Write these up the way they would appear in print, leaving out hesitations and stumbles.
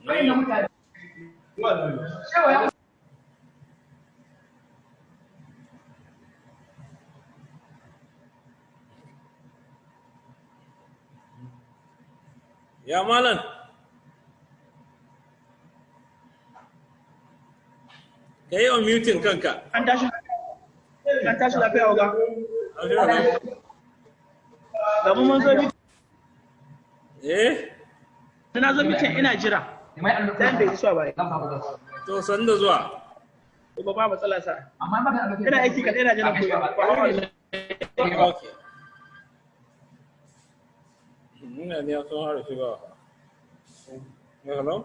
Ya malam. Ka yi on muting kanka. An tashi lafiya wa ga. Gabu mun zo bi. Na zo bitin ina jira. Dan bai iso ba. To san da zuwa. Ba matsala sa. Ina aiki kadai ina jira ku. Okay. Ina ne sun har shiga. Hello?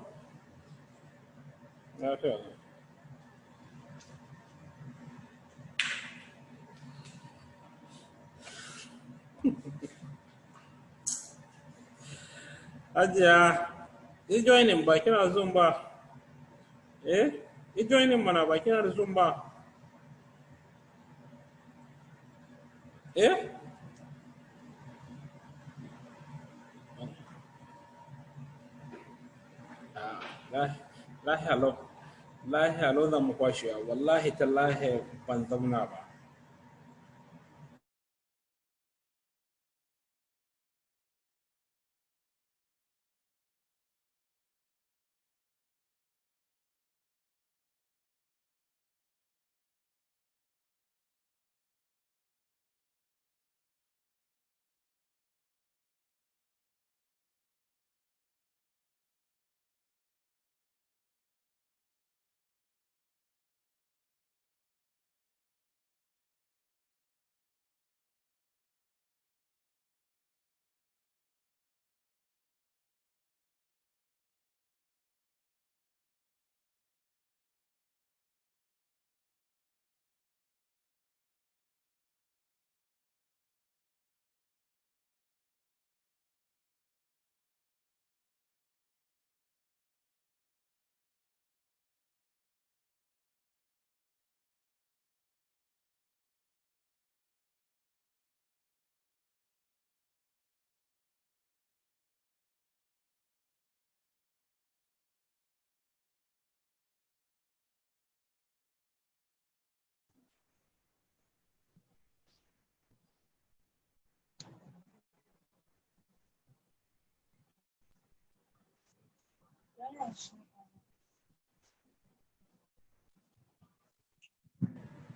Okay. Hajiya, yi joinin ba kina Zoom ba. Yi joinin mana ba kina da Zoom ba. Lahiya lau zan mu kwashewa, wallahi tallahi ban zauna ba.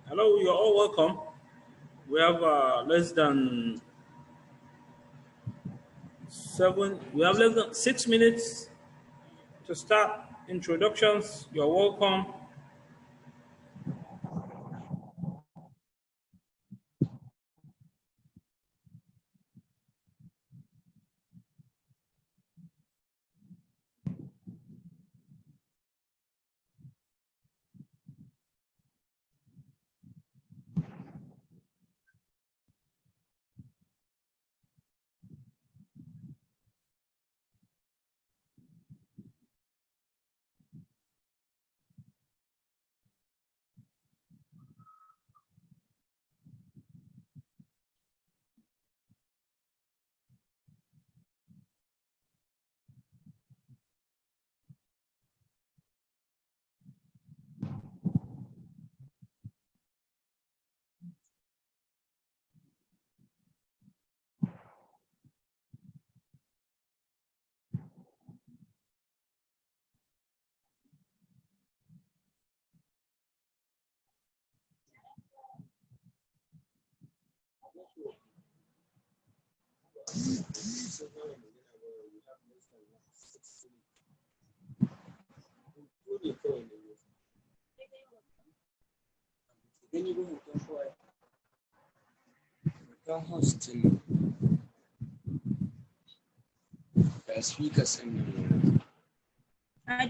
Hello, you're all welcome. We have less than 6 minutes to start introductions. You're welcome.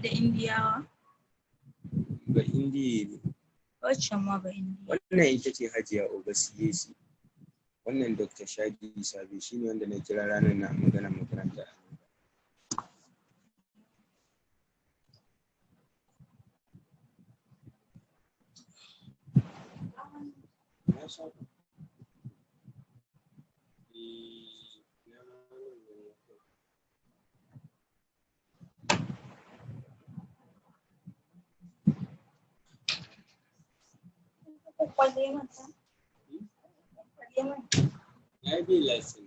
Da Indiyawa. Ba Indiya ne. Wacce ma ba Indiya. Wannan ita ce Hajiya Obasiyesi. Wannan Dr. Shadi Sabeh shi ne wanda na kira ranar na magana makaranta. I be lesson.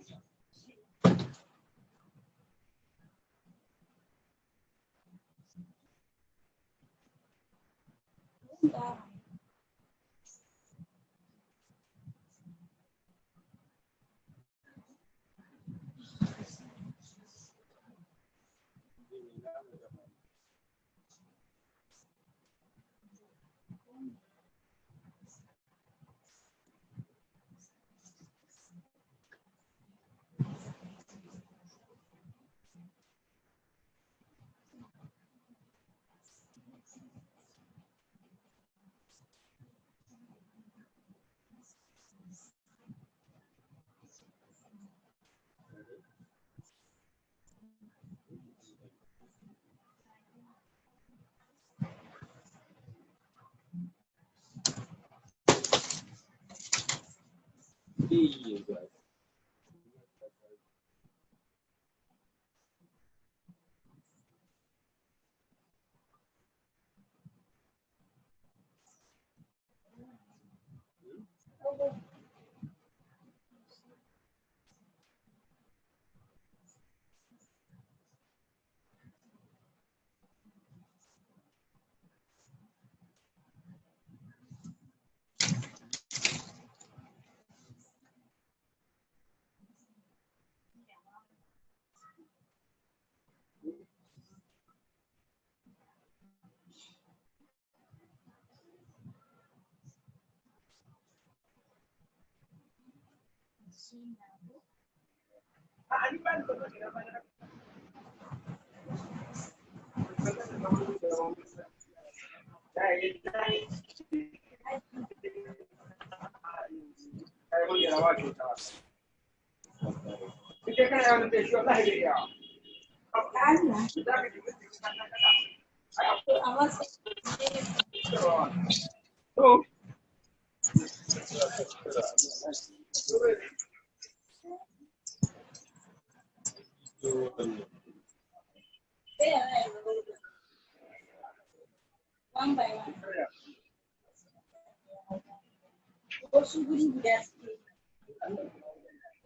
One by one.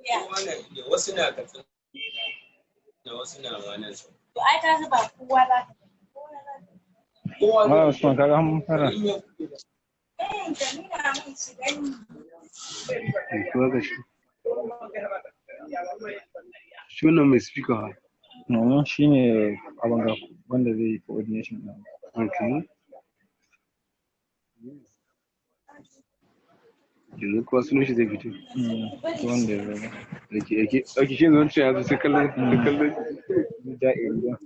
Yeah. Wasu na kafin na wasu na ranar su. To ai ka ga ba kowa za ka Malam Usman kaga mun fara. Jamila mun shi gani. Kuwa ga shi. Shi wannan mai speaker ha. No, shi ne abin ga wanda zai yi coordination ɗin. Okay. Yanzu kuwa sunan shi zai fito. Wanda ya zama. Ake shi yanzu ya zo sai kallon ja'iri ba.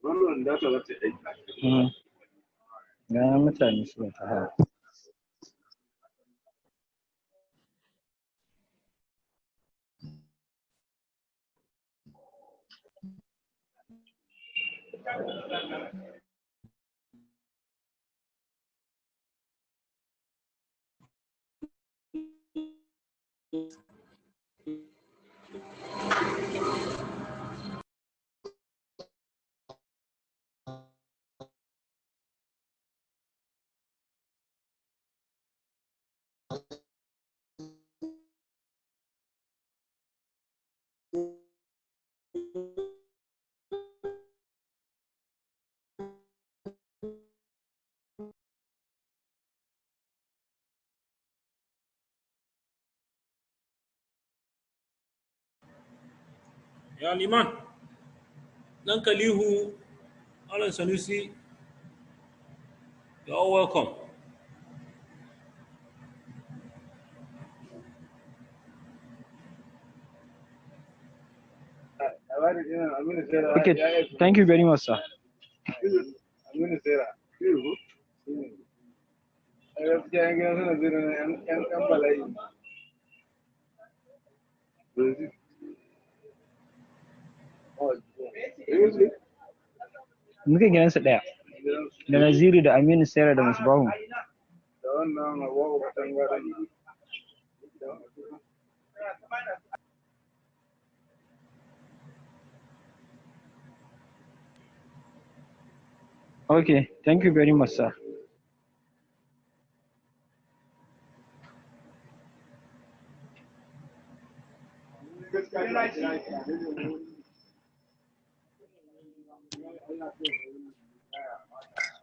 Wannan data za ta yi aiki. Ya mutane suna ta haya. Ya Liman, nan Kalihu, Alan Sanusi, you're all welcome. Okay, thank you very much, sir. Muka gidansa ɗaya. Da Naziru da Aminu Sera da Musbahu. Okay, thank you very much, sir.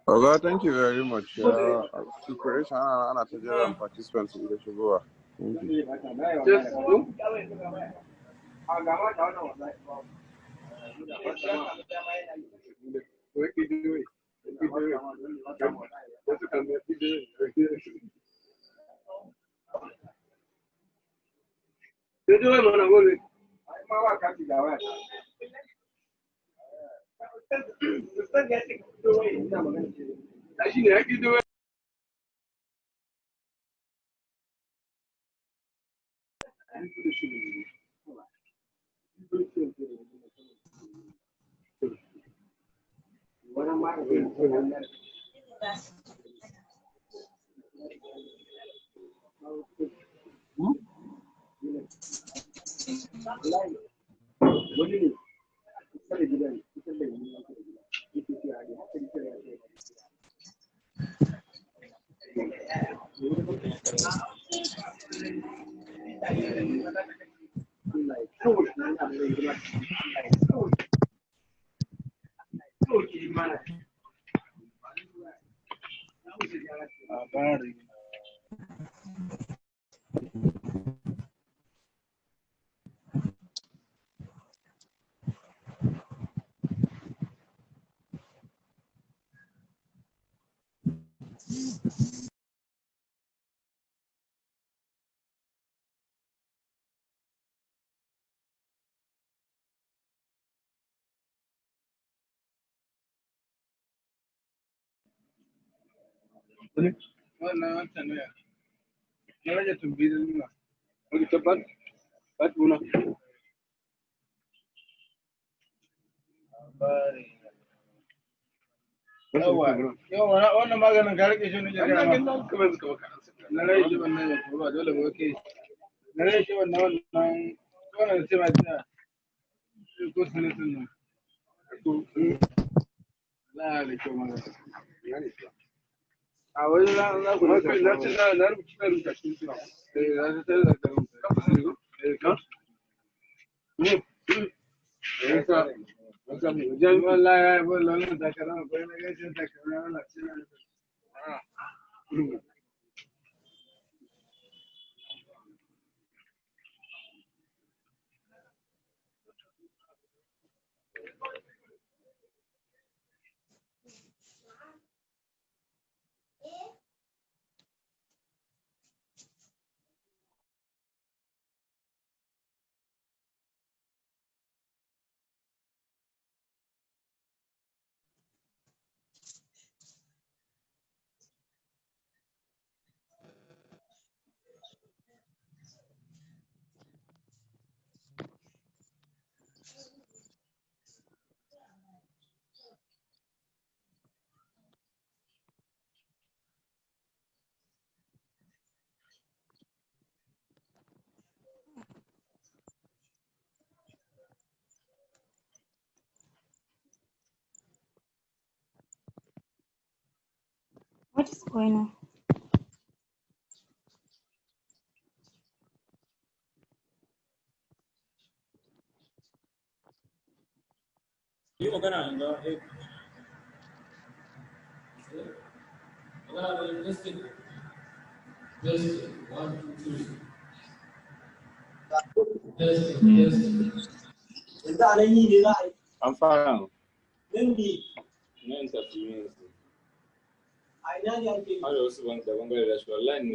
Oga, thank you very much. Preparation and attendance participants in the show. Thank you. Wannan maganin ka rike shi ne ke gama. Na rai shi wannan ya turo dole ba ke. Na rai shi wannan sai ma ta ko sunan nan. La da kyau magana. A wani na ku na ce na rubuta shi suna. Na ta da ka. Jan wallahi ya yi wannan takarar ko na gaishe takarar Allah ce na. What is going on? You magana inda I'm fine. No interference. I also want the one guy that's for line.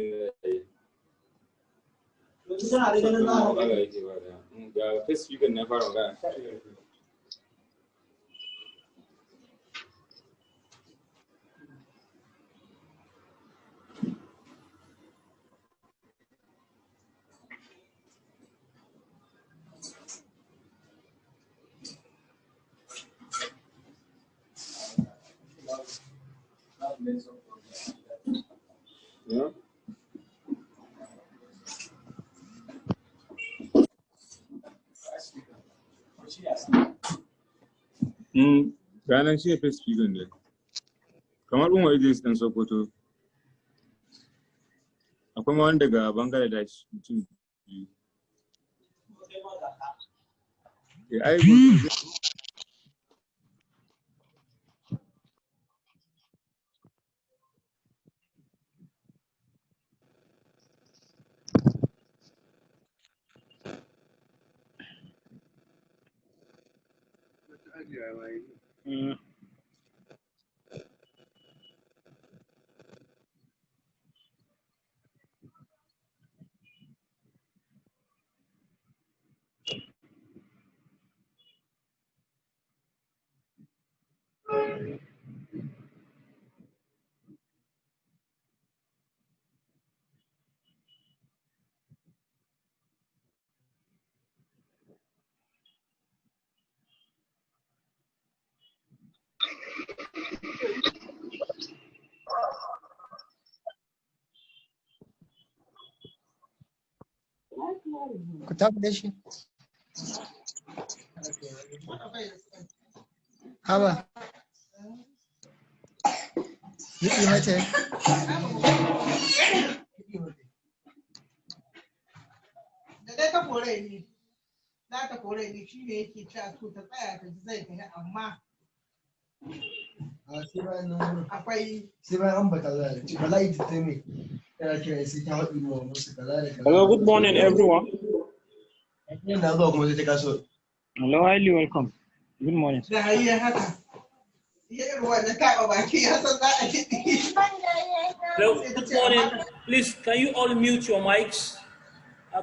The first you can never run. Yeah. Ranar shi ya fi speaking ne. kamar Umar Idris ɗan Sokoto. Akwai ma wani daga Bangladesh mutum biyu. Ku tafi da shi. Haba. Yi mace. Da dai ta kore ni. Za ta kore ni shi ne yake cewa so ta tsaya ta ji zai tafi amma akwai sai bayan an bata za ci bala'i ta mai yana kira sai ta haɗu ma musu kaza da kaza. Hello, good morning, everyone. Yana zuwa kuma sai ta kaso. Hello, highly welcome. Good morning. Da hayyar haka. Yin ruwa da taɓa baki ya san za a kiɗi. Hello, good morning. Please, can you all mute your mics?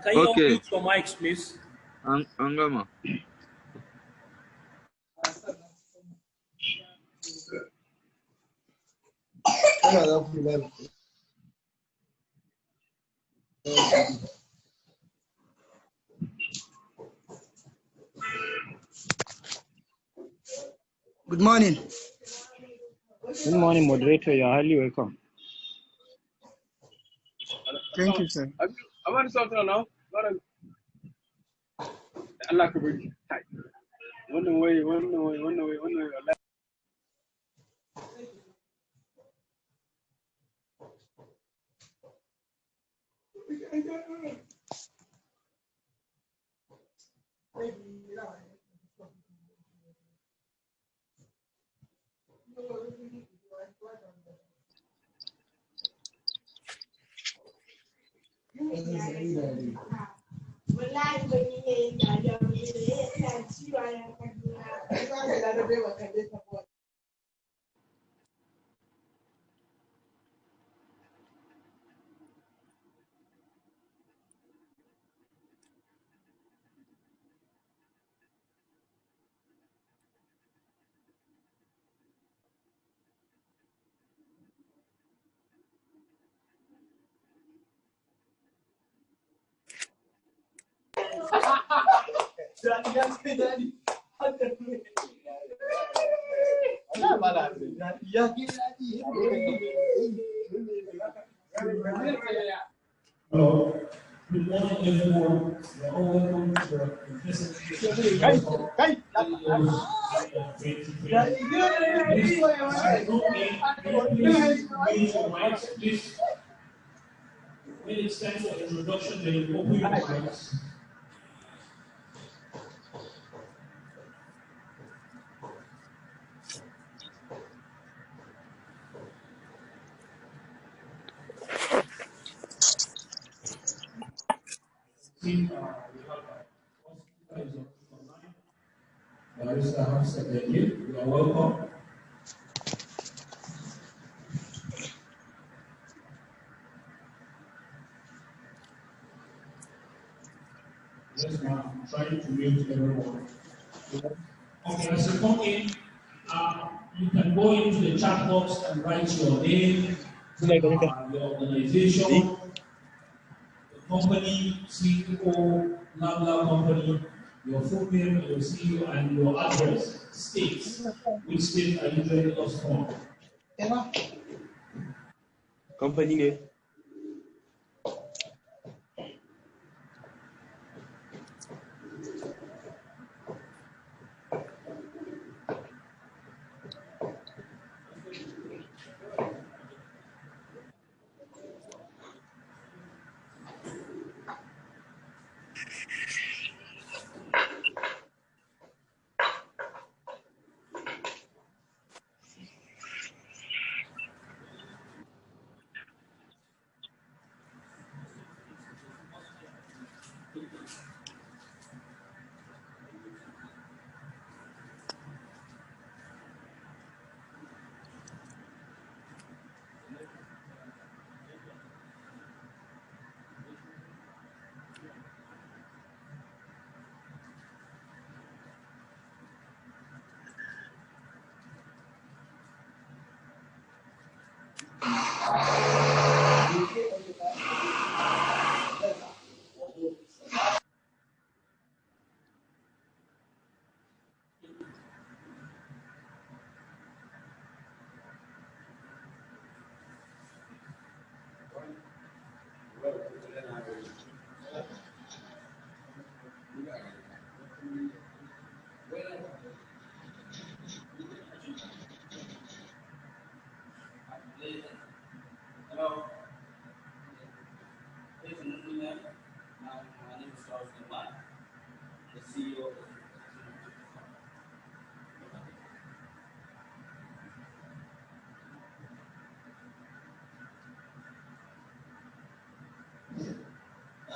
Can you all mute your mics, please? Angama. Good morning. Good morning, moderator. You're highly welcome. Thank you, sir. I want something now. Allah ka bari. Wannan way. Hello, good morning everyone. You're all welcome to the Please, when it's time for introduction, then you open your mics. We have Hafsat. You are welcome. Yes, ma'am. I'm trying to mute everyone. Okay, as you come in, you can go into the chat box and write your name, your organization, company, CEO, blah company, your full name, your CEO, and your address, states. Which state are you joining us from? Company name.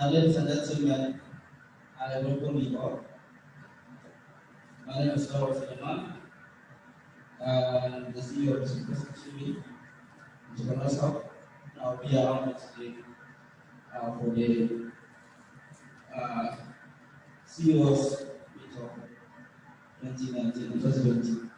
Ladies and gentlemen, I welcome you all. My name is Lawal Sulaiman, and the CEO of the Constituency, Innovator Hub. I'll be around today for the CEO's meet of 2019 and 2020.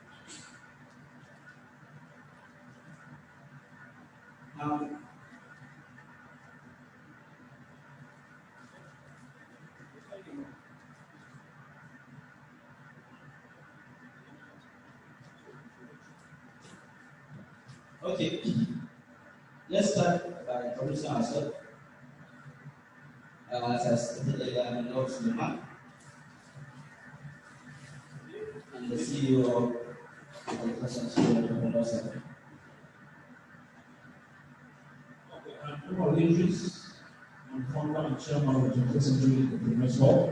Okay, let's start by introducing ourselves. As I stated earlier, I'm Lawal Sulaiman. I'm the CEO of the Constituency. I'm Umar Idris. I'm founder and chairman of the Representating Entrepreneurs Hub.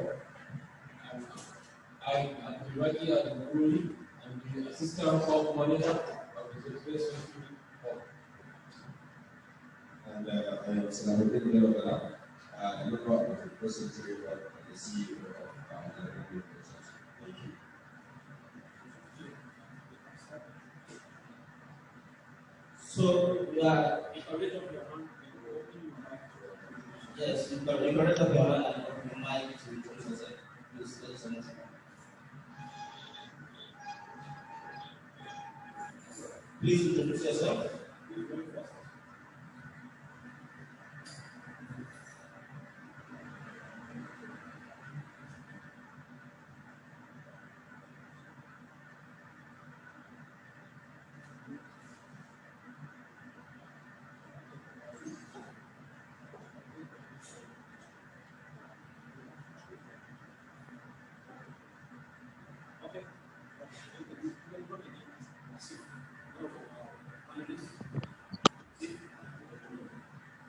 I am the Radi at the Goodwill. I'm the assistant hub manager of the Representating Hub. And I am Sahabi, a member of the Representating Hub and the CEO of Balarabe. Thank you. So we are. Yes, you can record up your hand and open your mic to introduce yourself. Please, listen. Please introduce yourself.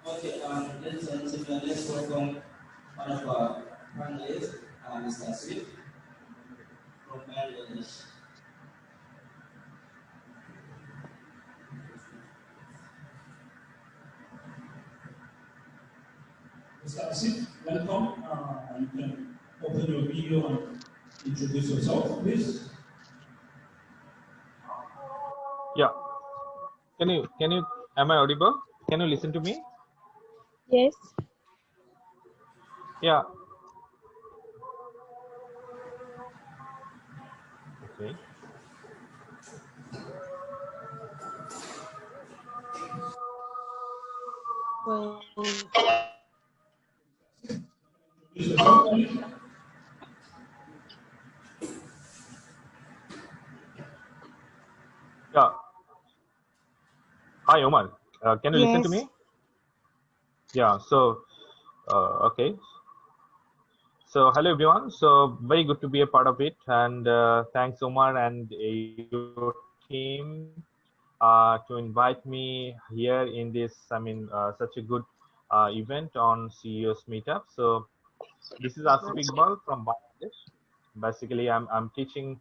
Okay, ladies and gentlemen, let's welcome one of our panelists, Mr. Asif from Panelist. Mr. Asif, welcome. You can open your video and introduce yourself, please. Yeah. Am I audible? Can you listen to me? Yes. Yeah. Okay. Yeah. Hi, Omar. Can you listen to me? Yeah. So, okay. So, hello everyone. So, very good to be a part of it, and thanks Omar and your team to invite me here in this. Such a good event on CEO's meetup. So, this is Asif Iqbal from Bangladesh. Basically, I'm teaching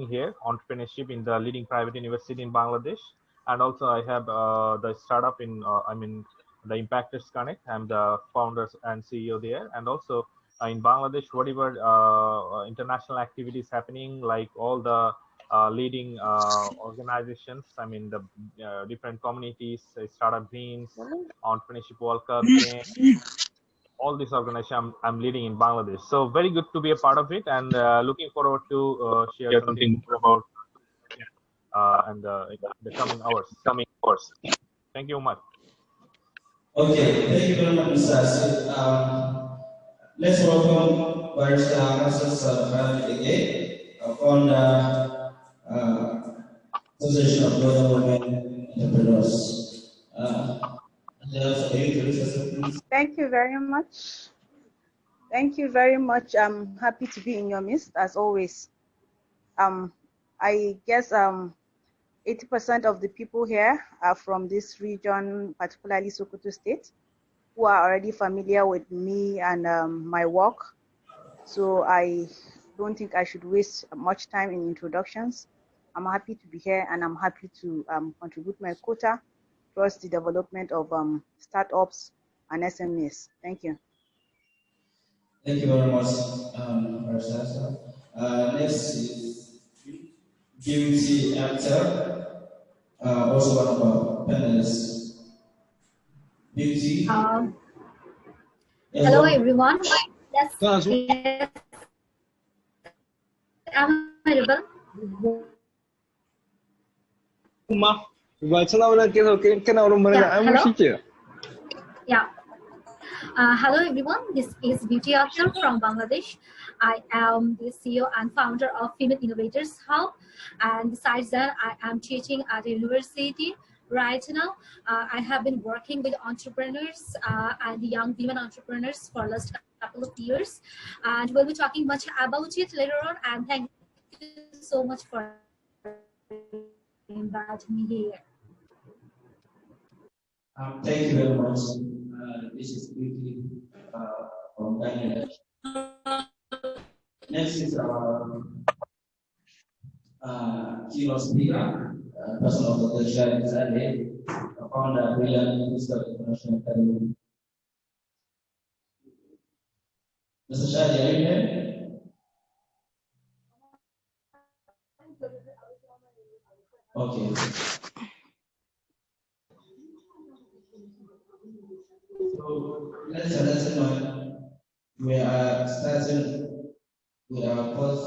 here entrepreneurship in the leading private university in Bangladesh, and also I have the startup in the Impactors Connect. I'm the founder and CEO there, and also in Bangladesh, whatever international activities happening, like all the leading organizations, the different communities, Startup Greens, Entrepreneurship World Cup, all these organizations I'm leading in Bangladesh. So very good to be a part of it, and looking forward to share something more about and the coming hours. Thank you much. Okay, thank you very much, Mr. Asif. Let's welcome Barrister Hafsat again, founder Association of Global Women Entrepreneurs. Thank you very much. Thank you very much. I'm happy to be in your midst as always. I guess 80% of the people here are from this region, particularly Sokoto State, who are already familiar with me and my work. So I don't think I should waste much time in introductions. I'm happy to be here, and I'm happy to contribute my quota towards the development of startups and SMEs. Thank you. Thank you very much, Hafsat. Next is Beauty Akter, also one of our panelists. Beauty. Hello, everyone. Yes, I'm available. Yeah. Hello, everyone. This is Beauty Akter from Bangladesh. I am the CEO and founder of Female Innovators Hub. And besides that, I am teaching at a university right now. I have been working with entrepreneurs and young women entrepreneurs for the last couple of years. And we'll be talking much about it later on. And thank you so much for inviting me here. Thank you very much. This is Beauty from Dange. Next is our keynote speaker, person of the Shadi Sabeh, founder, brilliant minister of international academy. Mr. Shadi, are you here? Okay. So let's know we are starting with our course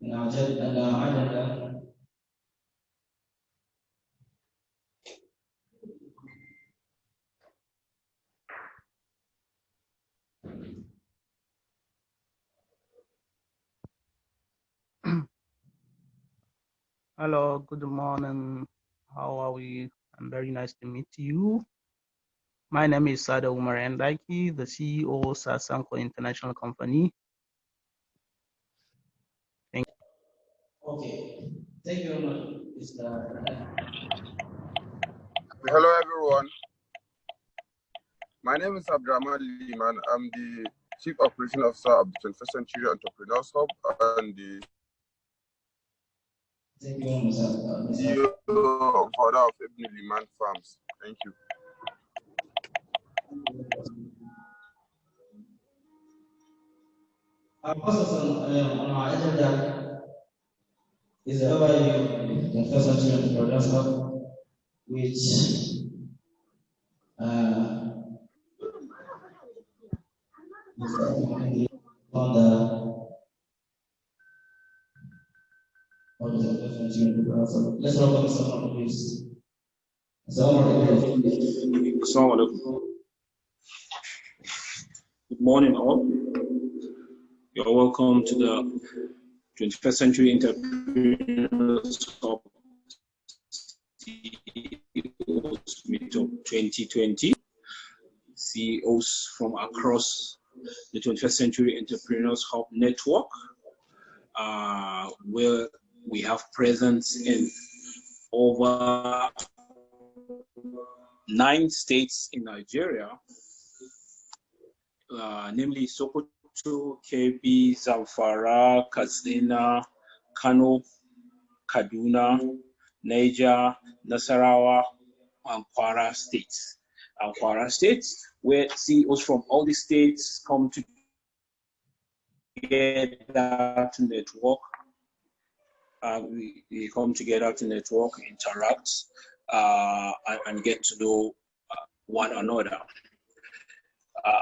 in our agenda. Hello, good morning. How are we? I'm very nice to meet you. My name is Umar Idris, the CEO of Sasanko International Company. Thank you. Okay. Thank you very much, Mr. Hello, everyone. My name is Abdulrahman Liman. I'm the Chief Operating Officer of the 21st Century Entrepreneurs Hub and the CEO and founder of Ibn Liman Farms. Thank you. Our process on our agenda is the overview of the 21st Century Entrepreneurs Hub, which on the let's welcome Mr. Idris. Good morning, all. You're welcome to the 21st Century Entrepreneurs Hub CEOs Meetup 2020. CEOs from across the 21st Century Entrepreneurs Hub network, where we have presence in over 9 states in Nigeria, namely Sokoto, Kebbi, Zamfara, Katsina, Kano, Kaduna, Niger, Nasarawa, and Kwara states. Where CEOs from all the states come together to network. We come together to network, interact, and get to know one another.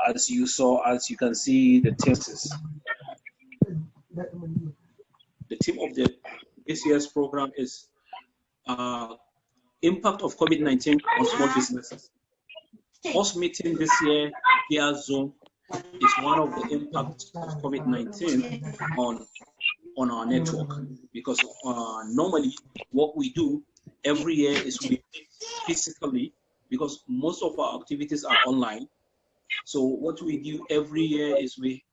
As you can see, the theme of this year's program is impact of COVID-19 on small businesses. First meeting this year via Zoom is one of the impacts of COVID-19 on our network, because normally what we do every year is we meet physically, because most of our activities are online. So what we do every year is we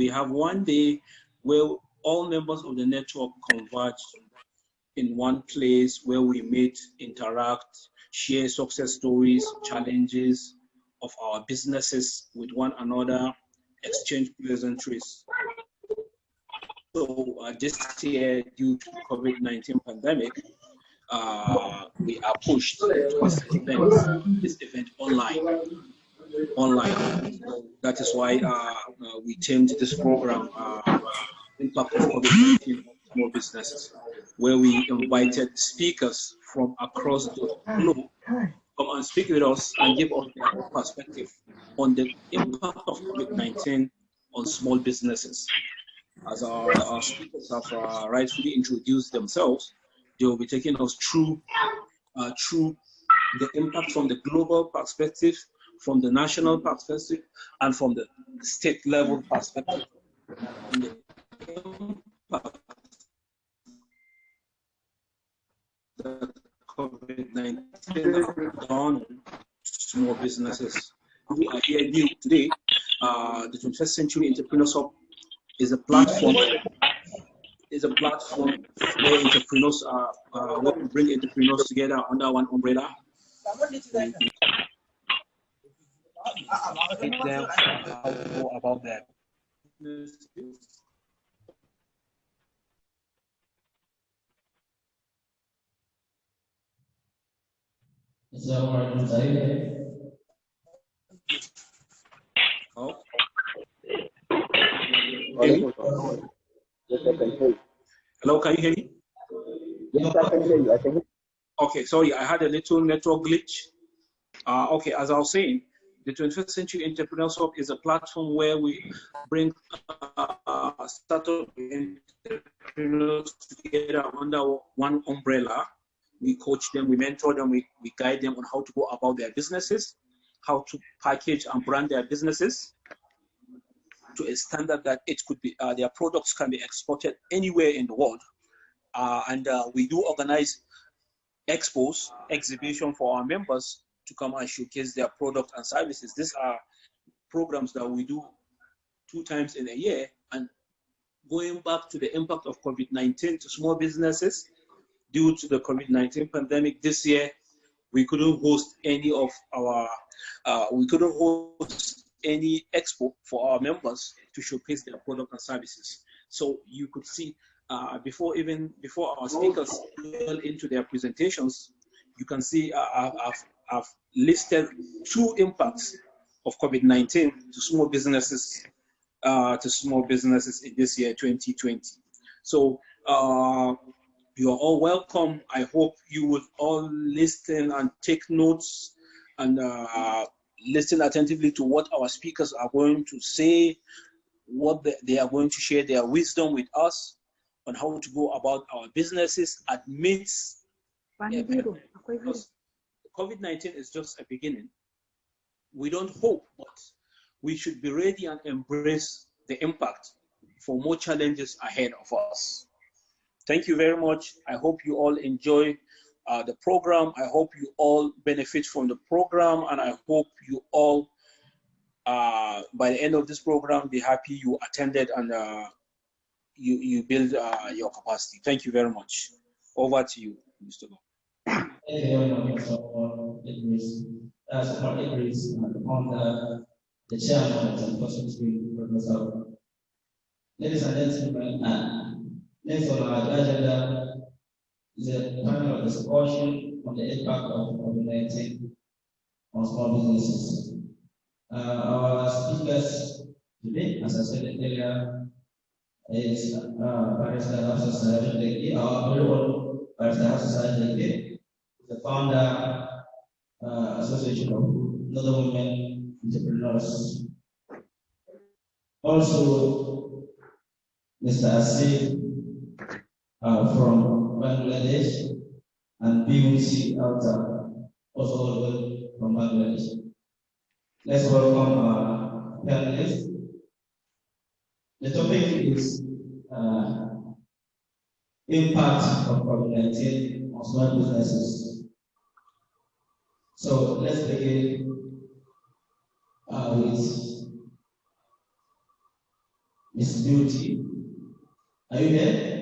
have one day where all members of the network converge in one place where we meet, interact, share success stories, challenges of our businesses with one another, exchange pleasantries. So this year, due to COVID-19 pandemic, we are pushed to this event online. online. So that is why we themed this program, Impact of COVID-19 on Small Businesses, where we invited speakers from across the globe come and speak with us and give us their own perspective on the impact of COVID-19 on small businesses. As our speakers have rightfully introduced themselves, they will be taking us through the impact from the global perspective, from the national perspective, and from the state level perspective. On the impact that COVID-19 on small businesses who are here new today. The 21st Century Entrepreneurs Hub is a platform. Where entrepreneurs where we bring entrepreneurs together under one umbrella. We teach them how to go about that. Oh. Hello, can you hear me? Yes, I can hear you. I can hear you. Okay, sorry, I had a little network glitch. Okay, as I was saying, the 21st Century Entrepreneurs Hub is a platform where we bring startup entrepreneurs together under one umbrella. We coach them, we mentor them, we guide them on how to go about their businesses, how to package and brand their businesses to a standard that it could be, their products can be exported anywhere in the world. And we do organize expos, exhibition for our members to come and showcase their product and services. These are programs that we do 2 times in a year. And going back to the impact of COVID-19 to small businesses, due to the COVID-19 pandemic this year, we couldn't host any of our, any expo for our members to showcase their product and services. So you could see before our speakers go into their presentations, you can see I've listed 2 impacts of COVID-19 to small businesses in this year 2020. So you are all welcome. I hope you will all listen and take notes and listen attentively to what our speakers are going to say, what they are going to share their wisdom with us on how to go about our businesses amidst COVID-19 is just a beginning. We don't hope, but we should be ready and embrace the impact for more challenges ahead of us. Thank you very much. I hope you all enjoy the program. I hope you all benefit from the program, and I hope you all, by the end of this program, be happy you attended and you build your capacity. Thank you very much. Over to you, Mr. Go. Thank you very much, Umar Idris. Umar Idris, the chairman of the Constituency. Ladies and gentlemen, next on our agenda is a panel discussion on the impact of COVID-19 on small businesses. Our speakers today, as I said earlier, is Barrister Hafsat, our very own Barrister Hafsat, the founder Association of Northern Women Entrepreneurs. Also, Mr. Asif from Bangladesh, and BUC Akter, also from Bangladesh. Let's welcome our panelists. The topic is impact of COVID-19 on small businesses. So let's begin with Ms. Beauty. Are you there?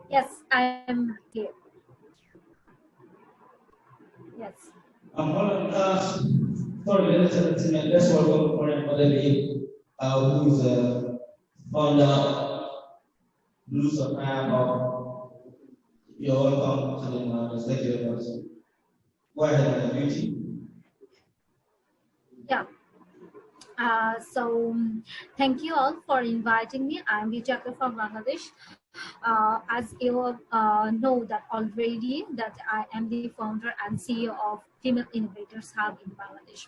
Yes, I am here. Yes. Sorry, let's welcome Umar Idris, who is the founder Blue Supply of You're welcome to the Thank you very much. Go ahead, Beauty. Thank you all for inviting me. I'm Beauty Akter from Bangladesh. As you know that already, that I am the founder and CEO of Female Innovators Hub in Bangladesh.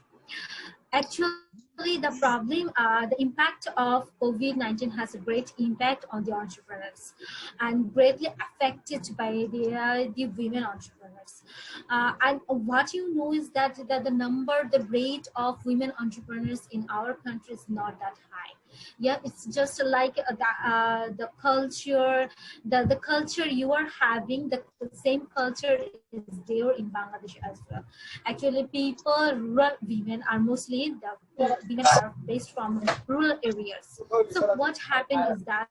Actually, the problem, the impact of COVID-19 has a great impact on the entrepreneurs and greatly affected by the women entrepreneurs. And what you know is that the rate of women entrepreneurs in our country is not that high. Yeah, it's just like the culture, the culture you are having, the same culture is there in Bangladesh as well. Actually, rural women are mostly, the women are based from rural areas. So what happened is that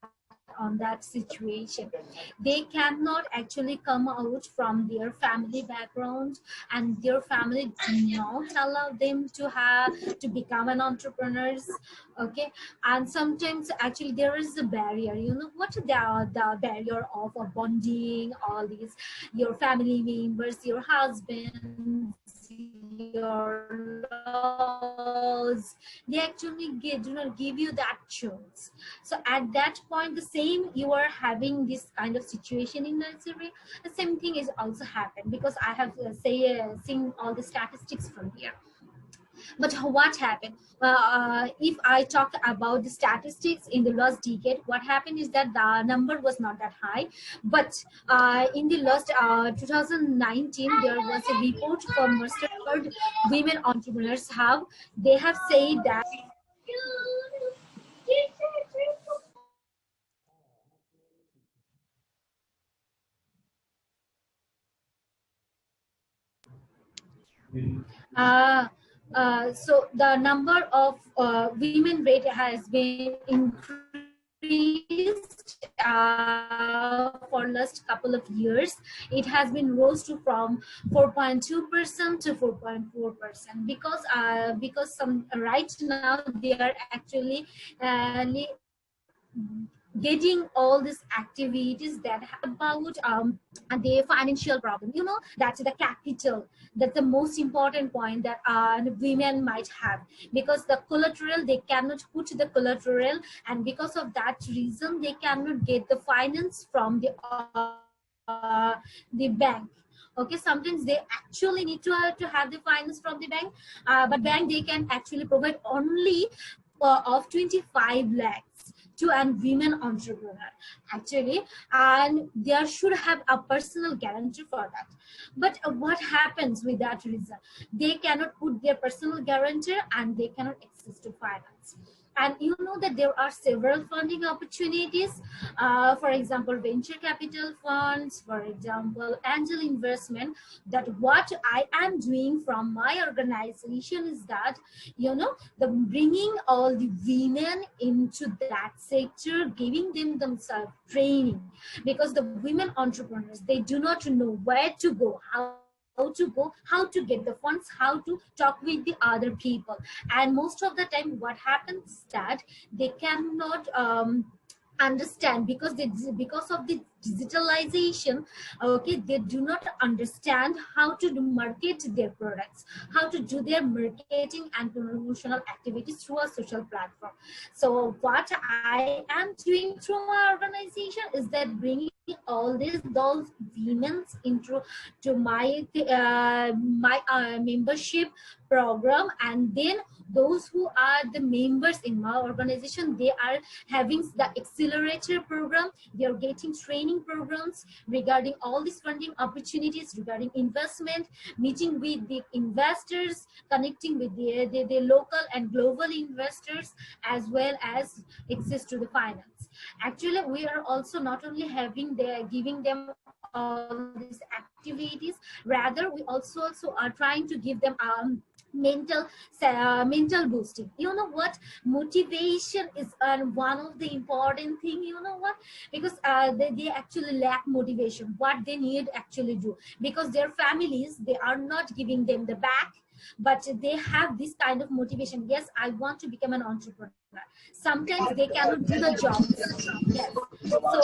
on that situation, they cannot actually come out from their family background, and their family do not allow them to become an entrepreneurs. Okay, and sometimes actually there is a barrier, you know what, the barrier of bonding all these, your family members, your husbands, your laws, they actually do not give you that chance. So at that point, the same you are having this kind of situation in Nigeria, the same thing is also happened, because I have seen all the statistics from here. But what happened? If I talk about the statistics in the last decade, what happened is that the number was not that high. But in the last 2019, there was a report from Mastercard Women Entrepreneurs Hub. They have said that so the number of women rate has been increased for last couple of years. It has been rose to from 4.2% to 4.4%, because some right now they are actually getting all these activities that about the financial problem, you know, that's the capital, that's the most important point that women might have, because the collateral, they cannot put the collateral, and because of that reason they cannot get the finance from the bank. Okay, sometimes they actually need to have the finance from the bank, but bank, they can actually provide only of 25 lakhs to a women entrepreneur actually, and there should have a personal guarantee for that. But what happens with that reason? They cannot put their personal guarantee and they cannot access to finance. And you know that there are several funding opportunities, for example, venture capital funds, for example, angel investment. That what I am doing from my organization is that, you know, the bringing all the women into that sector, giving them themselves training, because the women entrepreneurs, they do not know where to go, how to go, how to get the funds, how to talk with the other people. And most of the time what happens that they cannot understand, because of the digitalization, okay, they do not understand how to market their products, how to do their marketing and promotional activities through a social platform. So what I am doing through my organization is that bringing all those women into my membership program, and then those who are the members in my organization, they are having the accelerator program. They are getting training programs regarding all these funding opportunities, regarding investment, meeting with the investors, connecting with the local and global investors, as well as access to the finance. Actually, we are also not only giving them all these activities, rather we also are trying to give them mental boosting. You know what, motivation is one of the important thing, you know what, because they actually lack motivation. What they need actually do, because their families, they are not giving them the back, but they have this kind of motivation. Yes, I want to become an entrepreneur. Sometimes they cannot do the job. Yes. So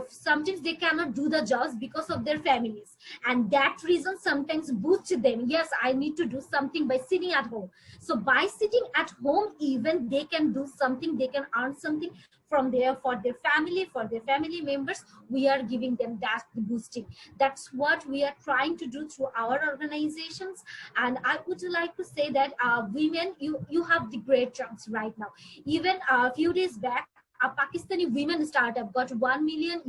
sometimes they cannot do the jobs because of their families, and that reason sometimes boosts them. Yes, I need to do something by sitting at home. So by sitting at home, even they can do something, they can earn something from there for their family, for their family members. We are giving them that boosting. That's what we are trying to do through our organizations. And I would like to say that women, you have the great chance right now. Even a few days back, a Pakistani women startup got $1 million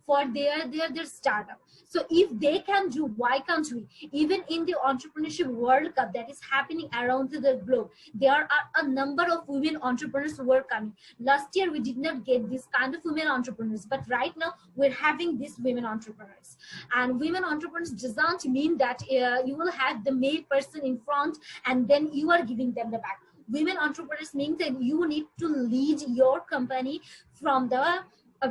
for their startup. So if they can do, why can't we? Even in the Entrepreneurship World Cup that is happening around the globe, there are a number of women entrepreneurs who are coming. Last year we did not get this kind of women entrepreneurs, but right now we're having these women entrepreneurs. And women entrepreneurs doesn't mean that you will have the male person in front and then you are giving them the back. Women entrepreneurs means that you need to lead your company from the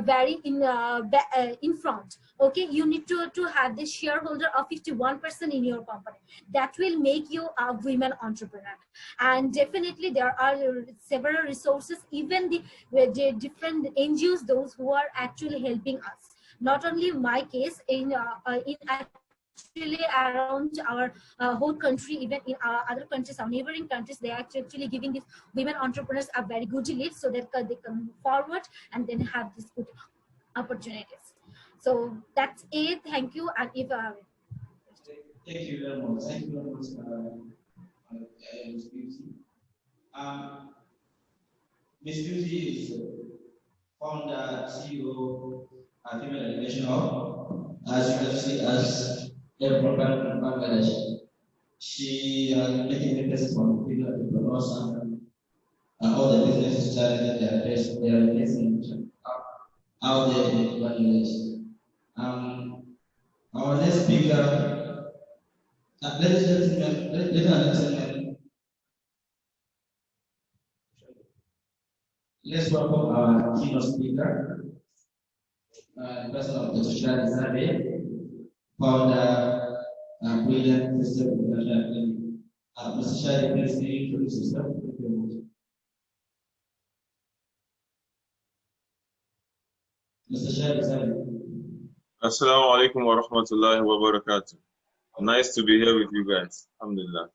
very in front. Okay, you need to have the shareholder of 51% in your company. That will make you a women entrepreneur. And definitely there are several resources, even the different NGOs, those who are actually helping us. Not only my case, in actually around our whole country, even in other countries, our neighboring countries, they are actually giving these women entrepreneurs a very good lead so that they can move forward and then have these good opportunities. So that's it. Thank you. And if thank you very much. Thank you very much, Ms. Beauty. Ms. Beauty is founder, CEO, Female Innovation Hub. As you can see, as a program from Bangladesh, she making emphasis on female entrepreneurs and all the business challenges they are facing out there in Bangladesh. Our next speaker, ladies and gentlemen, let's welcome our keynote speaker, person of the Shadi Sabeh, founder, brilliant Mr. Mr. Shadi, please introduce yourself. Thank you very much. Mr. Shadi Sabeh. Assalamu alaikum wa rahmatullahi wa barakatuh. Nice to be here with you guys. Alhamdulillah.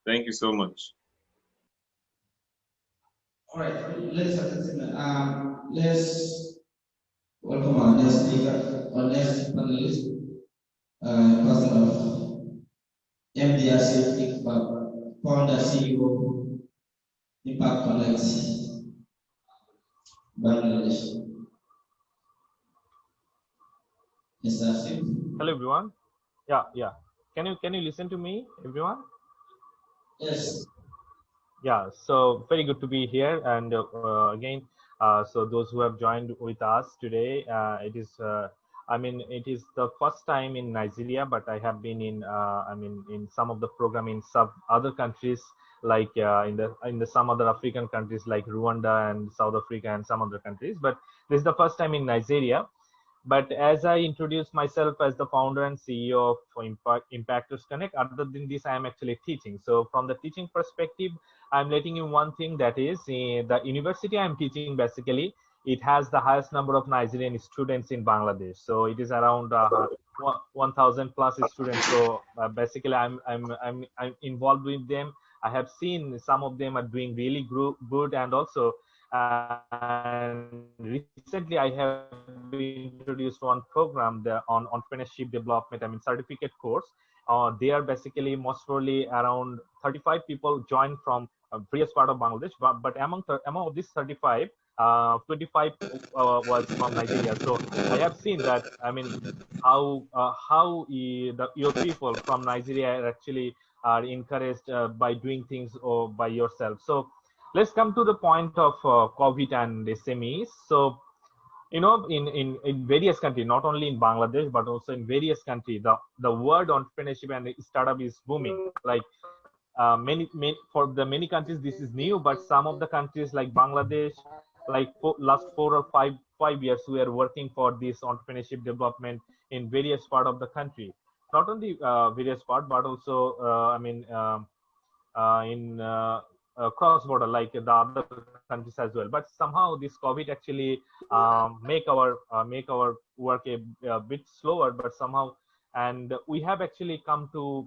Thank you so much. All right, ladies and gentlemen, let's welcome our next speaker, our next panelist, person of MD Asif Iqbal, founder, CEO, Impact Connect, Bangladesh. Mr. Asif. Hello everyone. Yeah. Can you listen to me, everyone? Yes. Yeah. So very good to be here, and again, so those who have joined with us today, it is. It is the first time in Nigeria, but I have been in, in some of the program in some other countries, like in the some other African countries like Rwanda and South Africa and some other countries. But this is the first time in Nigeria. But as I introduce myself as the founder and CEO of Impactors Connect, other than this, I am actually teaching. So from the teaching perspective, I'm letting you one thing, that is the university I'm teaching, basically, it has the highest number of Nigerian students in Bangladesh. So it is around 1,000 plus students. So basically, I'm involved with them. I have seen some of them are doing really good, and also recently I have introduced one program on entrepreneurship development, certificate course. They are basically most probably around 35 people joined from various part of Bangladesh, but among these 35, 25 was from Nigeria. So I have seen that, how your people from Nigeria are actually encouraged by doing things or by yourself. So let's come to the point of COVID and SMEs. So, in various countries, not only in Bangladesh, but also in various countries, the word entrepreneurship and startup is booming. Like for the many countries, this is new, but some of the countries like Bangladesh, like last 4 or 5 years, we are working for this entrepreneurship development in various part of the country. Not only various part, but also cross-border like the other countries as well. But somehow this COVID actually make our work a bit slower, but somehow, and we have actually come to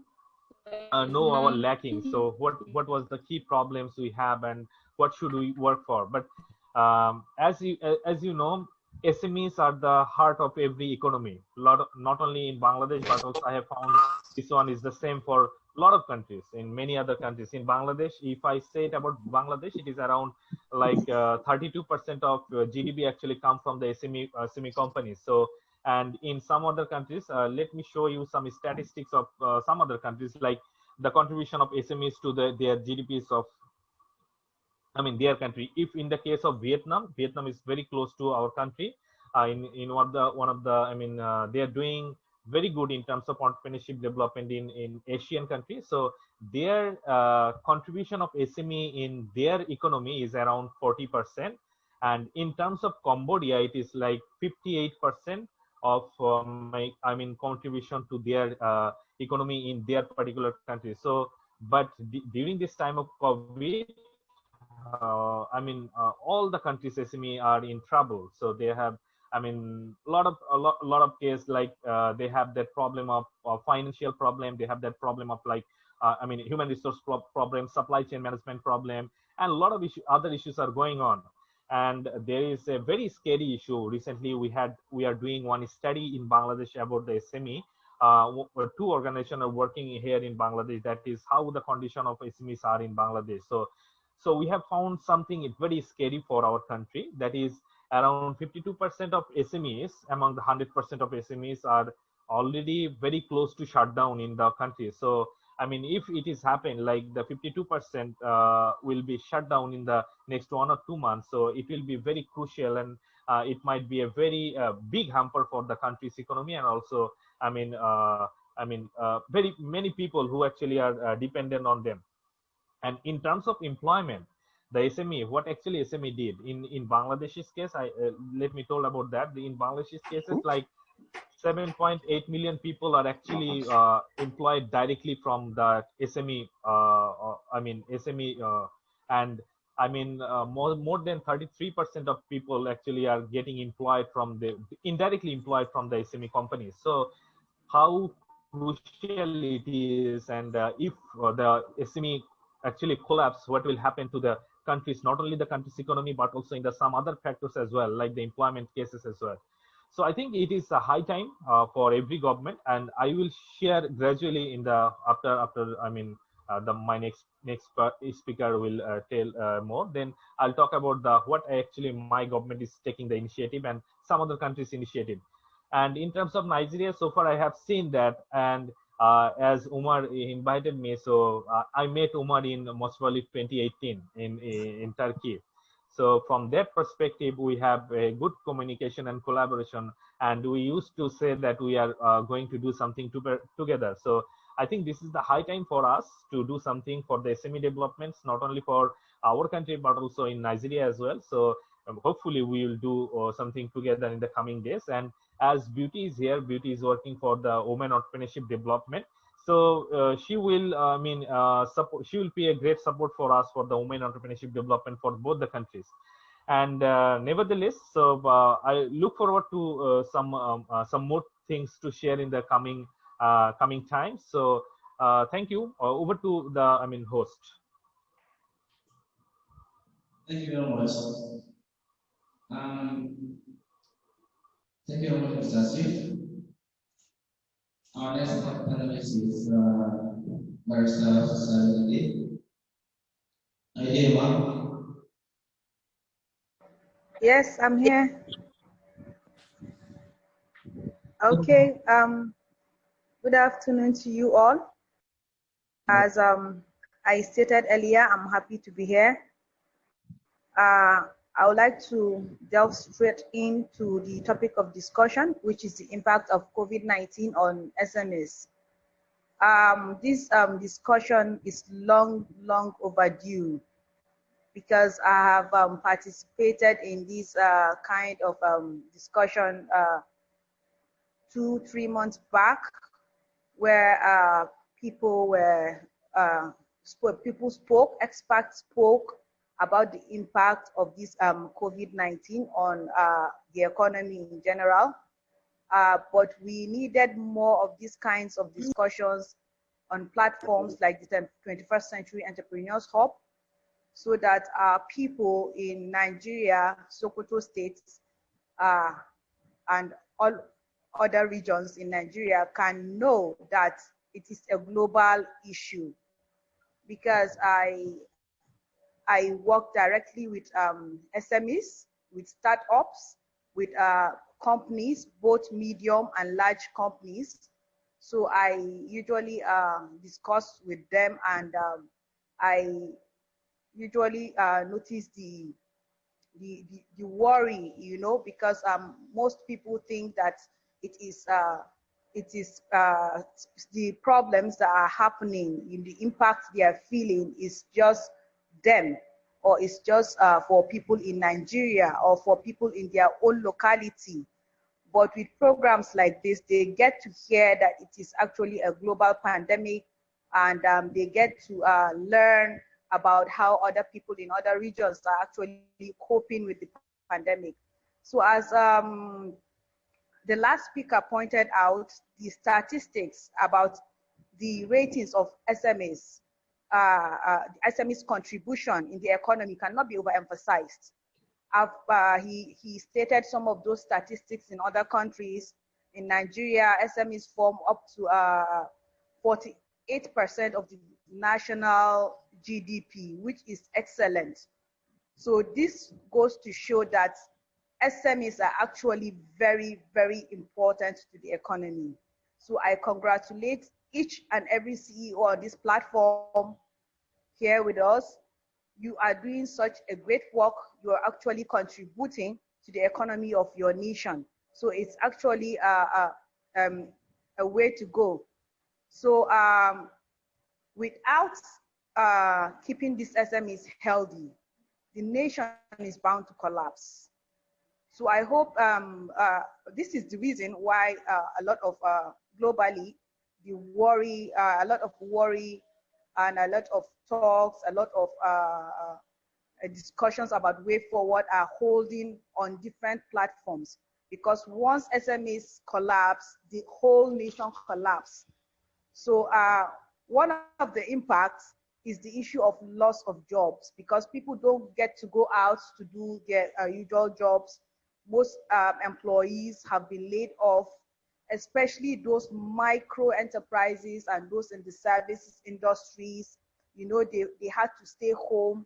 know our lacking. So what was the key problems we have, and what should we work for? But as you know, SMEs are the heart of every economy. Not only in Bangladesh, but also I have found this one is the same for a lot of countries, in many other countries. In Bangladesh, if I say it about Bangladesh, it is around like 32% of GDP actually come from the SME companies. So, and in some other countries, let me show you some statistics of some other countries, like the contribution of SMEs to their GDPs of, their country. If in the case of Vietnam is very close to our country. In one of the, they are doing very good in terms of entrepreneurship development in Asian countries. So their contribution of SME in their economy is around 40%, and in terms of Cambodia, it is like 58% of contribution to their economy in their particular country. So, but during this time of COVID, all the countries SME are in trouble. So they have, a lot of cases, like they have that problem of financial problem. They have that problem of like, human resource problem, supply chain management problem, and a lot of other issues are going on. And there is a very scary issue. Recently, we are doing one study in Bangladesh about the SME. Two organizations are working here in Bangladesh. That is how the condition of SMEs are in Bangladesh. So we have found something very scary for our country. That is around 52% of SMEs among the 100% of SMEs are already very close to shutdown in the country. So, if it is happened, like the 52% will be shut down in the next 1 or 2 months. So it will be very crucial, and it might be a very big hamper for the country's economy, and also, very many people who actually are dependent on them. And in terms of employment, the SME, what actually SME did in Bangladesh's case, let me tell about that. In Bangladesh's cases, like 7.8 million people are actually employed directly from the SME. And more than 33% of people actually are getting employed from indirectly employed from the SME companies. So how crucial it is, and if the SME actually collapse, what will happen to the countries, not only the country's economy, but also in some other factors as well, like the employment cases as well. So I think it is a high time for every government, and I will share gradually in the my next speaker will tell more. Then I'll talk about what actually my government is taking the initiative and some other countries' initiative. And in terms of Nigeria, so far I have seen that, and as Umar invited me, so I met Umar in most probably 2018 in Turkey. So from that perspective, we have a good communication and collaboration, and we used to say that we are going to do something together. So I think this is the high time for us to do something for the SME developments, not only for our country, but also in Nigeria as well. So hopefully we will do something together in the coming days. And as Beauty is here, Beauty is working for the women entrepreneurship development. So she will, she will be a great support for us for the women entrepreneurship development for both the countries. And nevertheless, so I look forward to some more things to share in the coming times. So thank you. Over to the host. Thank you very much. Thank you very much, Mr. Asif. Our next panelist is Barrister Shadi. Are you here, ma'am? Yes, I'm here. Okay. Good afternoon to you all. As I stated earlier, I'm happy to be here. I would like to delve straight into the topic of discussion, which is the impact of COVID-19 on SMEs. This discussion is long overdue, because I have participated in this kind of discussion 2-3 months back, where people were people spoke, experts spoke about the impact of this COVID-19 on the economy in general. But we needed more of these kinds of discussions on platforms like the 21st Century Entrepreneurs Hub, so that people in Nigeria, Sokoto states, and all other regions in Nigeria can know that it is a global issue. Because I work directly with SMEs, with startups, with companies, both medium and large companies. So I usually discuss with them, and I usually notice the worry, you know, because most people think that it is the problems that are happening, in the impact they are feeling is just them, or it's just for people in Nigeria or for people in their own locality. But with programs like this, they get to hear that it is actually a global pandemic, and they get to learn about how other people in other regions are actually coping with the pandemic. So as the last speaker pointed out, the statistics about the ratings of SMEs, SMEs' contribution in the economy cannot be overemphasized. He stated some of those statistics in other countries. In Nigeria, SMEs form up to 48% of the national GDP, which is excellent. So this goes to show that SMEs are actually very, very important to the economy. So I congratulate each and every CEO on this platform here with us. You are doing such a great work. You are actually contributing to the economy of your nation. So it's actually a way to go. So without keeping these SMEs healthy, the nation is bound to collapse. So I hope this is the reason why a lot of globally, the worry, a lot of worry and a lot of talks, a lot of discussions about way forward are holding on different platforms. Because once SMEs collapse, the whole nation collapse. So one of the impacts is the issue of loss of jobs, because people don't get to go out to do their usual jobs. Most employees have been laid off, especially those micro enterprises and those in the services industries. You know, they had to stay home,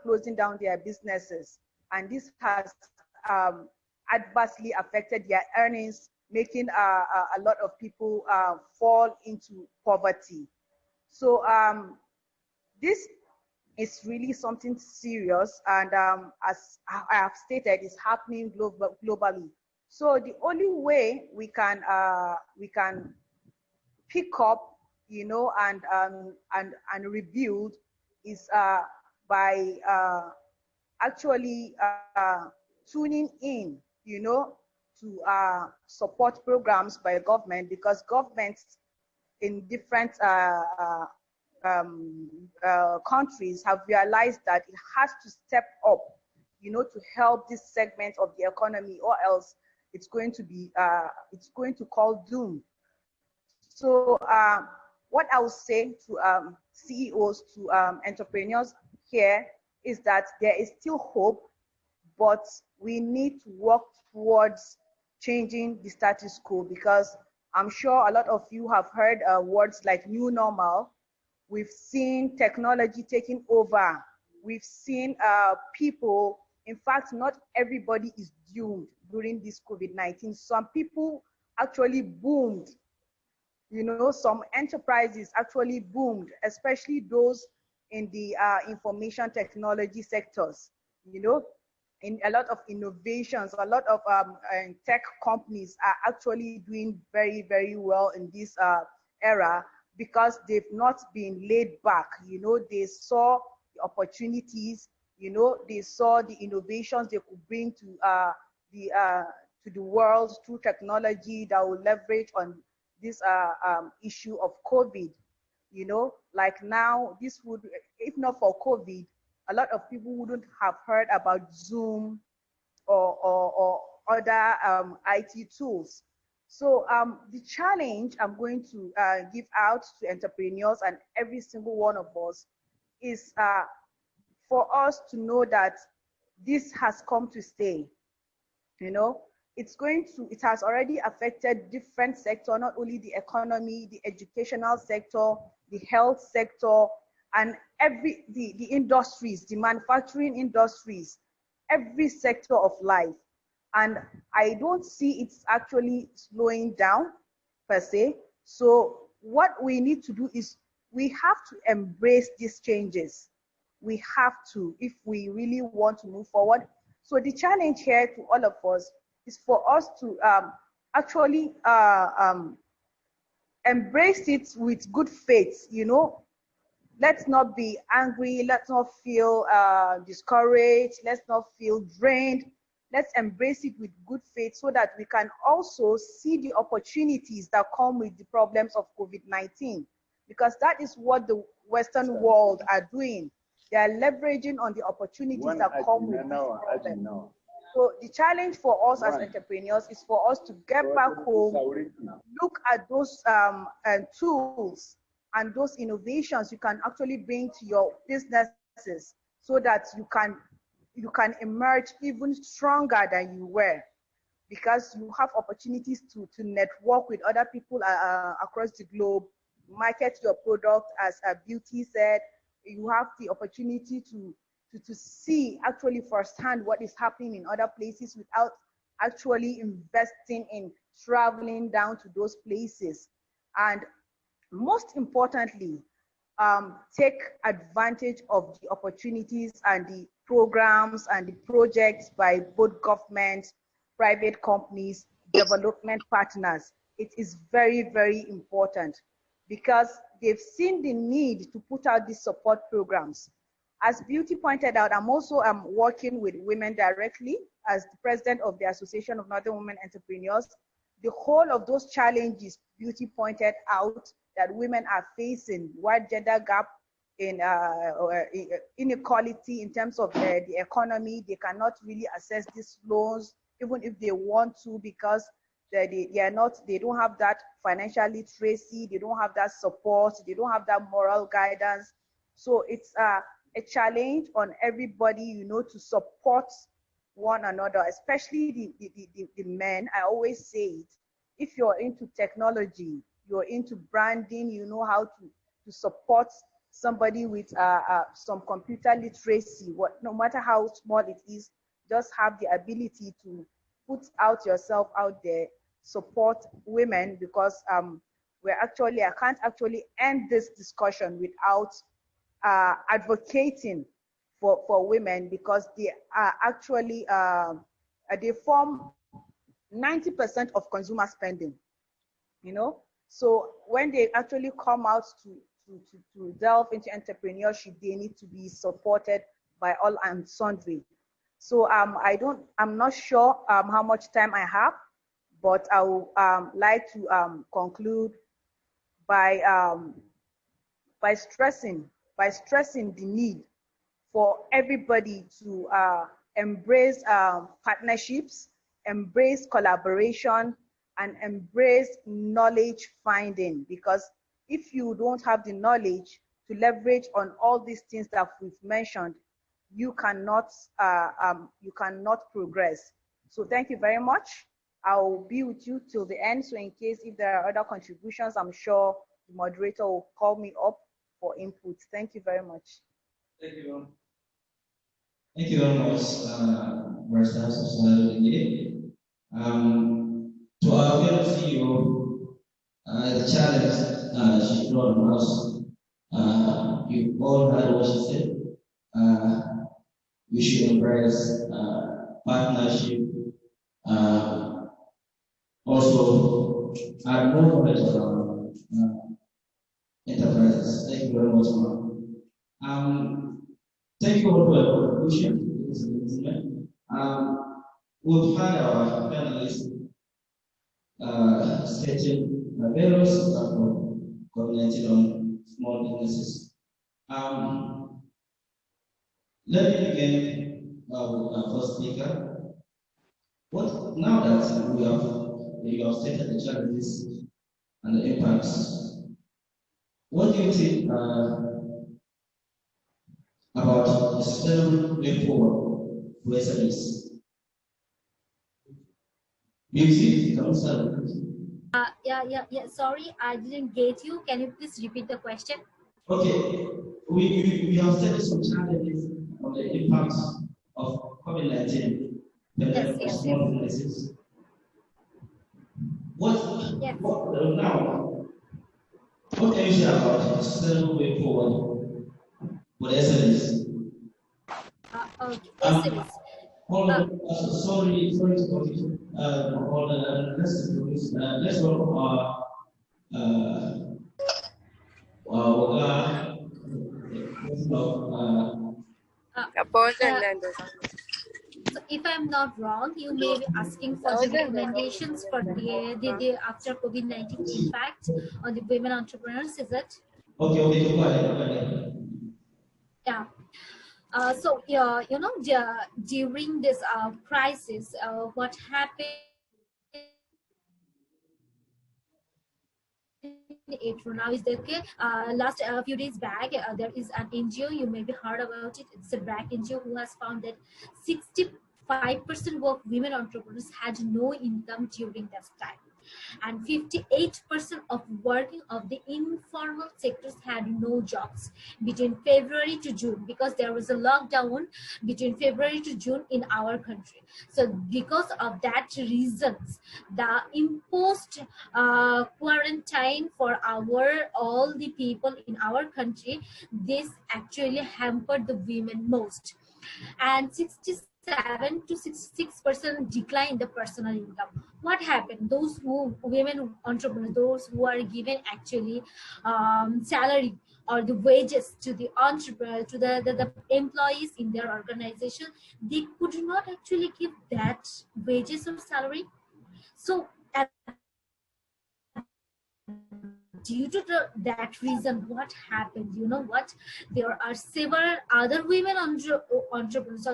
closing down their businesses. And this has adversely affected their earnings, making a lot of people fall into poverty. So this is really something serious, and as I have stated, it's happening globally. So the only way we can pick up, you know, and rebuild is by actually tuning in, you know, to support programs by government, because governments in different countries have realized that it has to step up, you know, to help this segment of the economy, or else it's going to be it's going to call doom. So what I would say to CEOs, to entrepreneurs here, is that there is still hope, but we need to work towards changing the status quo, because I'm sure a lot of you have heard words like new normal. We've seen technology taking over. We've seen people, in fact, not everybody is doomed during this COVID-19. Some people actually boomed. You know, some enterprises actually boomed, especially those in the information technology sectors. You know, in a lot of innovations, a lot of tech companies are actually doing very, very well in this era, because they've not been laid back. You know, they saw the opportunities, you know, they saw the innovations they could bring to the world through technology that will leverage on this issue of COVID. You know, like now, this would, if not for COVID, a lot of people wouldn't have heard about Zoom or other IT tools. So the challenge I'm going to give out to entrepreneurs and every single one of us is for us to know that this has come to stay. You know, it has already affected different sectors, not only the economy, the educational sector, the health sector, and the industries, the manufacturing industries, every sector of life. And I don't see it's actually slowing down per se. So what we need to do is we have to embrace these changes. We have to, if we really want to move forward. So the challenge here to all of us is for us to actually embrace it with good faith, you know. Let's not be angry. Let's not feel discouraged. Let's not feel drained. Let's embrace it with good faith so that we can also see the opportunities that come with the problems of COVID-19, because that is what the Western world are doing. They are leveraging on the opportunities that come with this problem. So the challenge for us as entrepreneurs is for us to get back home, look at those tools and those innovations you can actually bring to your businesses so that you can emerge even stronger than you were, because you have opportunities to network with other people across the globe, market your product, as Beauty said. You have the opportunity to see actually firsthand what is happening in other places without actually investing in traveling down to those places. And most importantly, take advantage of the opportunities and the programs and the projects by both government, private companies, development partners. It is very, very important because they've seen the need to put out these support programs. As Beauty pointed out, I'm also working with women directly as the president of the Association of Northern Women Entrepreneurs. The whole of those challenges Beauty pointed out that women are facing, wide gender gap in inequality in terms of the economy. They cannot really access these loans, even if they want to, because they don't have that financial literacy, they don't have that support, they don't have that moral guidance. So it's a challenge on everybody, you know, to support one another, especially the men. I always say it, if you're into technology, you're into branding, you know how to support somebody with some computer literacy, no matter how small it is, just have the ability to put out yourself out there, support women, because I can't actually end this discussion without advocating for women, because they are actually, they form 90% of consumer spending, you know? So when they actually come out to delve into entrepreneurship, they need to be supported by all and sundry. So I'm not sure how much time I have, but I would like to conclude by stressing the need for everybody to embrace partnerships, embrace collaboration, and embrace knowledge finding, because if you don't have the knowledge to leverage on all these things that we've mentioned, you cannot progress. So thank you very much. I'll be with you till the end. So in case if there are other contributions, I'm sure the moderator will call me up for input. Thank you very much. Thank you. Thank you very much, Barrister Sahabi. To our fellow CEO, the challenge she brought on us, you all heard what she said. We should embrace partnership, also add more knowledge on enterprises. Thank you very much, ma'am. Thank you all for your contribution. We've had our panelists stating various commenting on small businesses. Let me begin with our first speaker. Now that you have stated the challenges and the impacts, what do you think about the sustainable way forward for SMEs? Music, can you start? Yeah. Sorry, I didn't get you. Can you please repeat the question? Okay, we have stated some challenges on the impacts of COVID-19 on small businesses. Now, what can you say about the sustainable way forward for the SMEs? Okay, SMEs. Sorry to continue. Let's welcome our so if I'm not wrong, you may be asking for the recommendations for the after COVID-19 impact on the women entrepreneurs, is it? Okay, go ahead. Yeah. So during this crisis, what happened? Now is that last few days back there is an NGO, you may be heard about it. It's a black NGO who has found that 65% of women entrepreneurs had no income during that time, and 58% of working of the informal sectors had no jobs between February to June, because there was a lockdown between February to June in our country. So because of that reasons, the imposed quarantine for all the people in our country, this actually hampered the women most, and 67 to 66% decline in the personal income. What happened? Those women entrepreneurs, those who are given actually salary or the wages to the entrepreneur, to the employees in their organization, they could not actually give that wages or salary. So due to that reason, what happened? You know what? There are several other women entrepreneurs,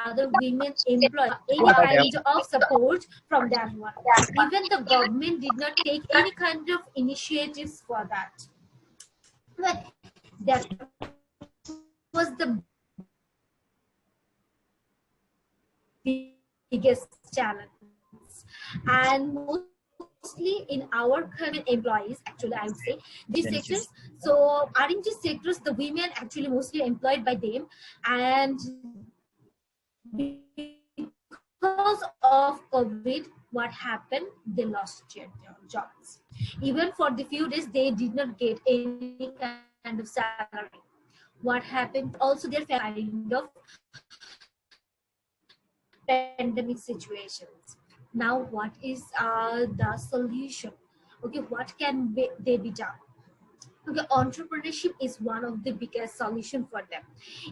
other women employ any kind of support from that one. Even the government did not take any kind of initiatives for that. But that was the biggest challenge. And mostly in our current employees, actually I would say these sectors. So RNG sectors, the women actually mostly employed by them, and because of COVID, what happened? They lost their jobs. Even for the few days, they did not get any kind of salary. What happened? Also, their kind of pandemic situations. Now, what is the solution? Okay, what can they be done? Okay, entrepreneurship is one of the biggest solution for them.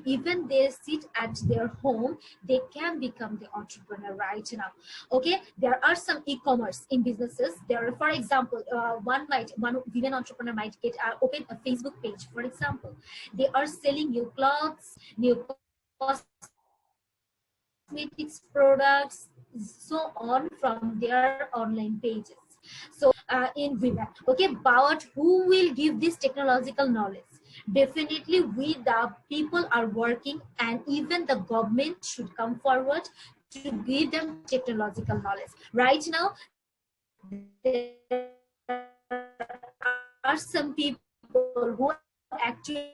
Even they sit at their home, they can become the entrepreneur right now. Okay, there are some e-commerce in businesses. There are, for example, one women entrepreneur might get open a Facebook page. For example, they are selling new clothes, new cosmetics products, so on from their online pages. So in women, okay, but who will give this technological knowledge? Definitely we the people are working, and even the government should come forward to give them technological knowledge. Right now there are some people who actually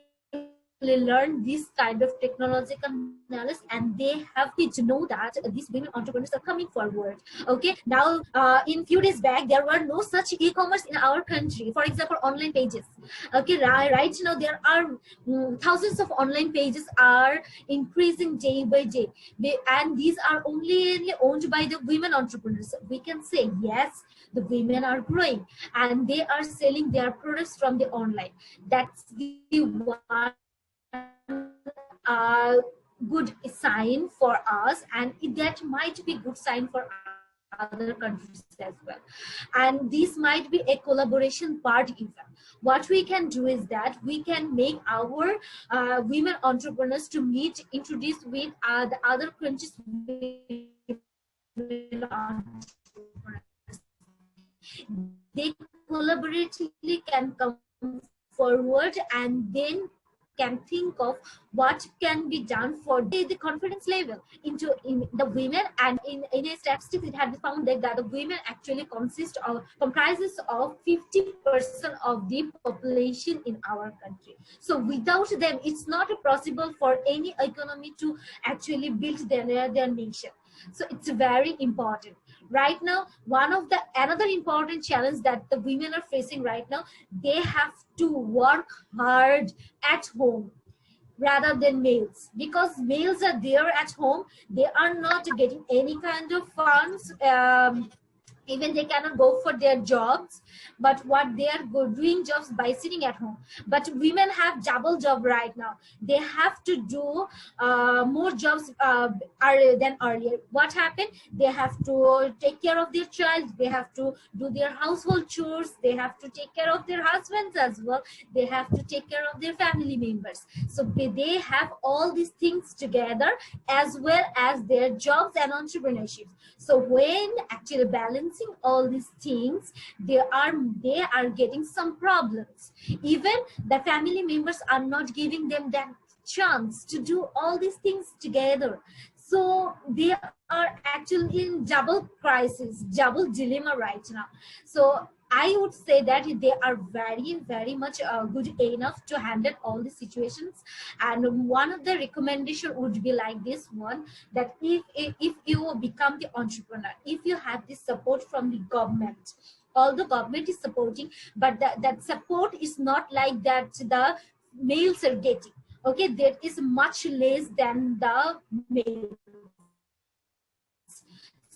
learn this kind of technological knowledge, and they have to know that these women entrepreneurs are coming forward. Okay, now in few days back there were no such e-commerce in our country. For example, online pages. Okay, right now there are thousands of online pages are increasing day by day, and these are only owned by the women entrepreneurs. We can say yes, the women are growing and they are selling their products from the online. That's the one good sign for us, and that might be good sign for other countries as well. And this might be a collaboration part even. What we can do is that we can make our women entrepreneurs to meet, introduce with the other countries' women entrepreneurs. They collaboratively can come forward and then can think of what can be done for the confidence level in the women. And in a statistics it had been found that the women actually comprises of 50% of the population in our country. So without them, it's not possible for any economy to actually build their nation. So it's very important. Right now, another important challenge that the women are facing right now, they have to work hard at home rather than males, because males are there at home, they are not getting any kind of funds, even they cannot go for their jobs, but what they are doing jobs by sitting at home. But women have double job right now. They have to do more jobs than earlier. What happened? They have to take care of their child, they have to do their household chores, they have to take care of their husbands as well, they have to take care of their family members. So they have all these things together as well as their jobs and entrepreneurship. So when actually balancing all these things, they are getting some problems. Even the family members are not giving them that chance to do all these things together. So they are actually in double crisis, double dilemma right now. So I would say that they are very, very much good enough to handle all the situations. And one of the recommendation would be like this one, that if you become the entrepreneur, if you have the support from the government, although government is supporting, but that support is not like that the males are getting. Okay, that is much less than the males.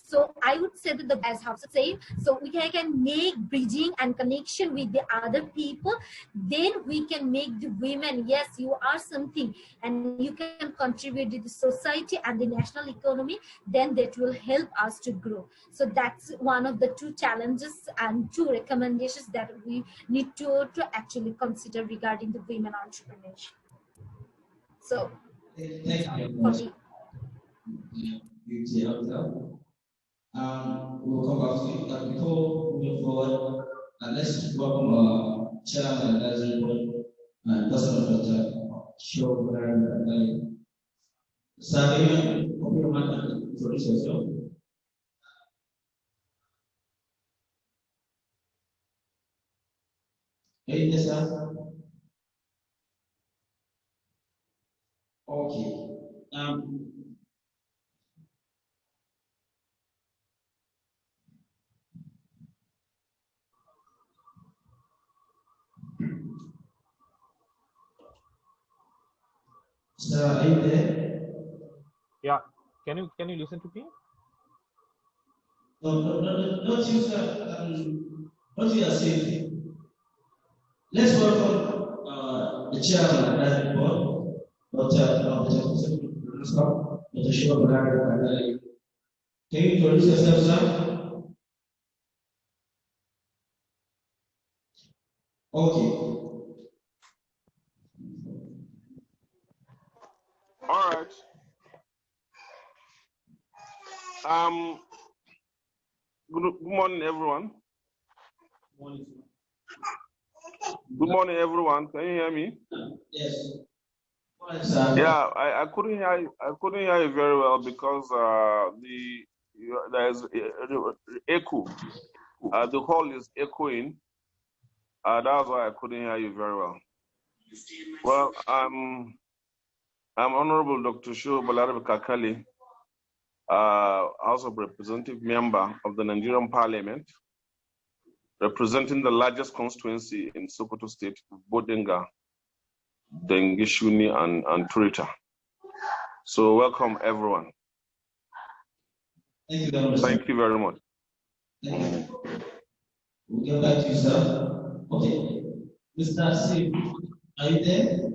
So I would say that, as Hafsat said, so we can make bridging and connection with the other people. Then we can make the women, yes, you are something, and you can contribute to the society and the national economy. Then that will help us to grow. So that's one of the two challenges and two recommendations that we need to actually consider regarding the women entrepreneurship. So, for me. We'll come back to it. But before moving forward, let's welcome Chairman and Person of the Shehu, Balarabe. Sahabi, open your mic and introduce yourself. Hey, yes, sir. Okay. Sir, are you there? Yeah. Can you listen to me? No, not you, sir. Not you, Asif. Let's welcome the chairman of the board, Dr. Shehu Balarabe. Can you introduce yourself, sir? Okay. All right. Good morning, everyone. Good morning, everyone. Can you hear me? Yes. Yeah, I couldn't hear you. I couldn't hear you very well because there's echo. The hall is echoing. That's why I couldn't hear you very well. Well, I'm Honorable Dr. Shehu Balarabe Kakale, House of Representative member of the Nigerian Parliament, representing the largest constituency in Sokoto State, Bodinga, Dange-Shuni, and Tureta. So welcome, everyone. Thank you very much. Thank you very much. Thank you. We'll get back to you, sir. Okay. Mr. Asif, are you there?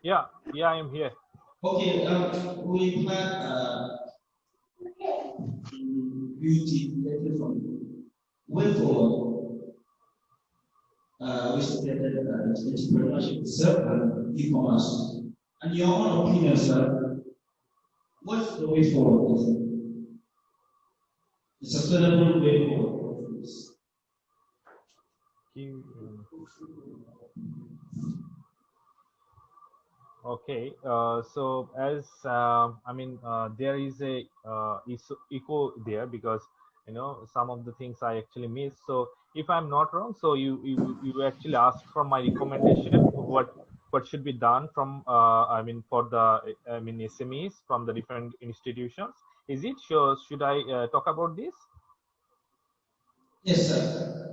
Yeah, I am here. Okay, we beauty, everything. Way forward, we stated entrepreneurship itself and e-commerce. And your own opinion, sir, what's the way forward? The sustainable way forward. Okay, so as there is a echo there because some of the things I actually missed. So if I'm not wrong, so you actually asked for my recommendation what should be done from for the SMEs from the different institutions. Is it sure? Should I talk about this? Yes, sir.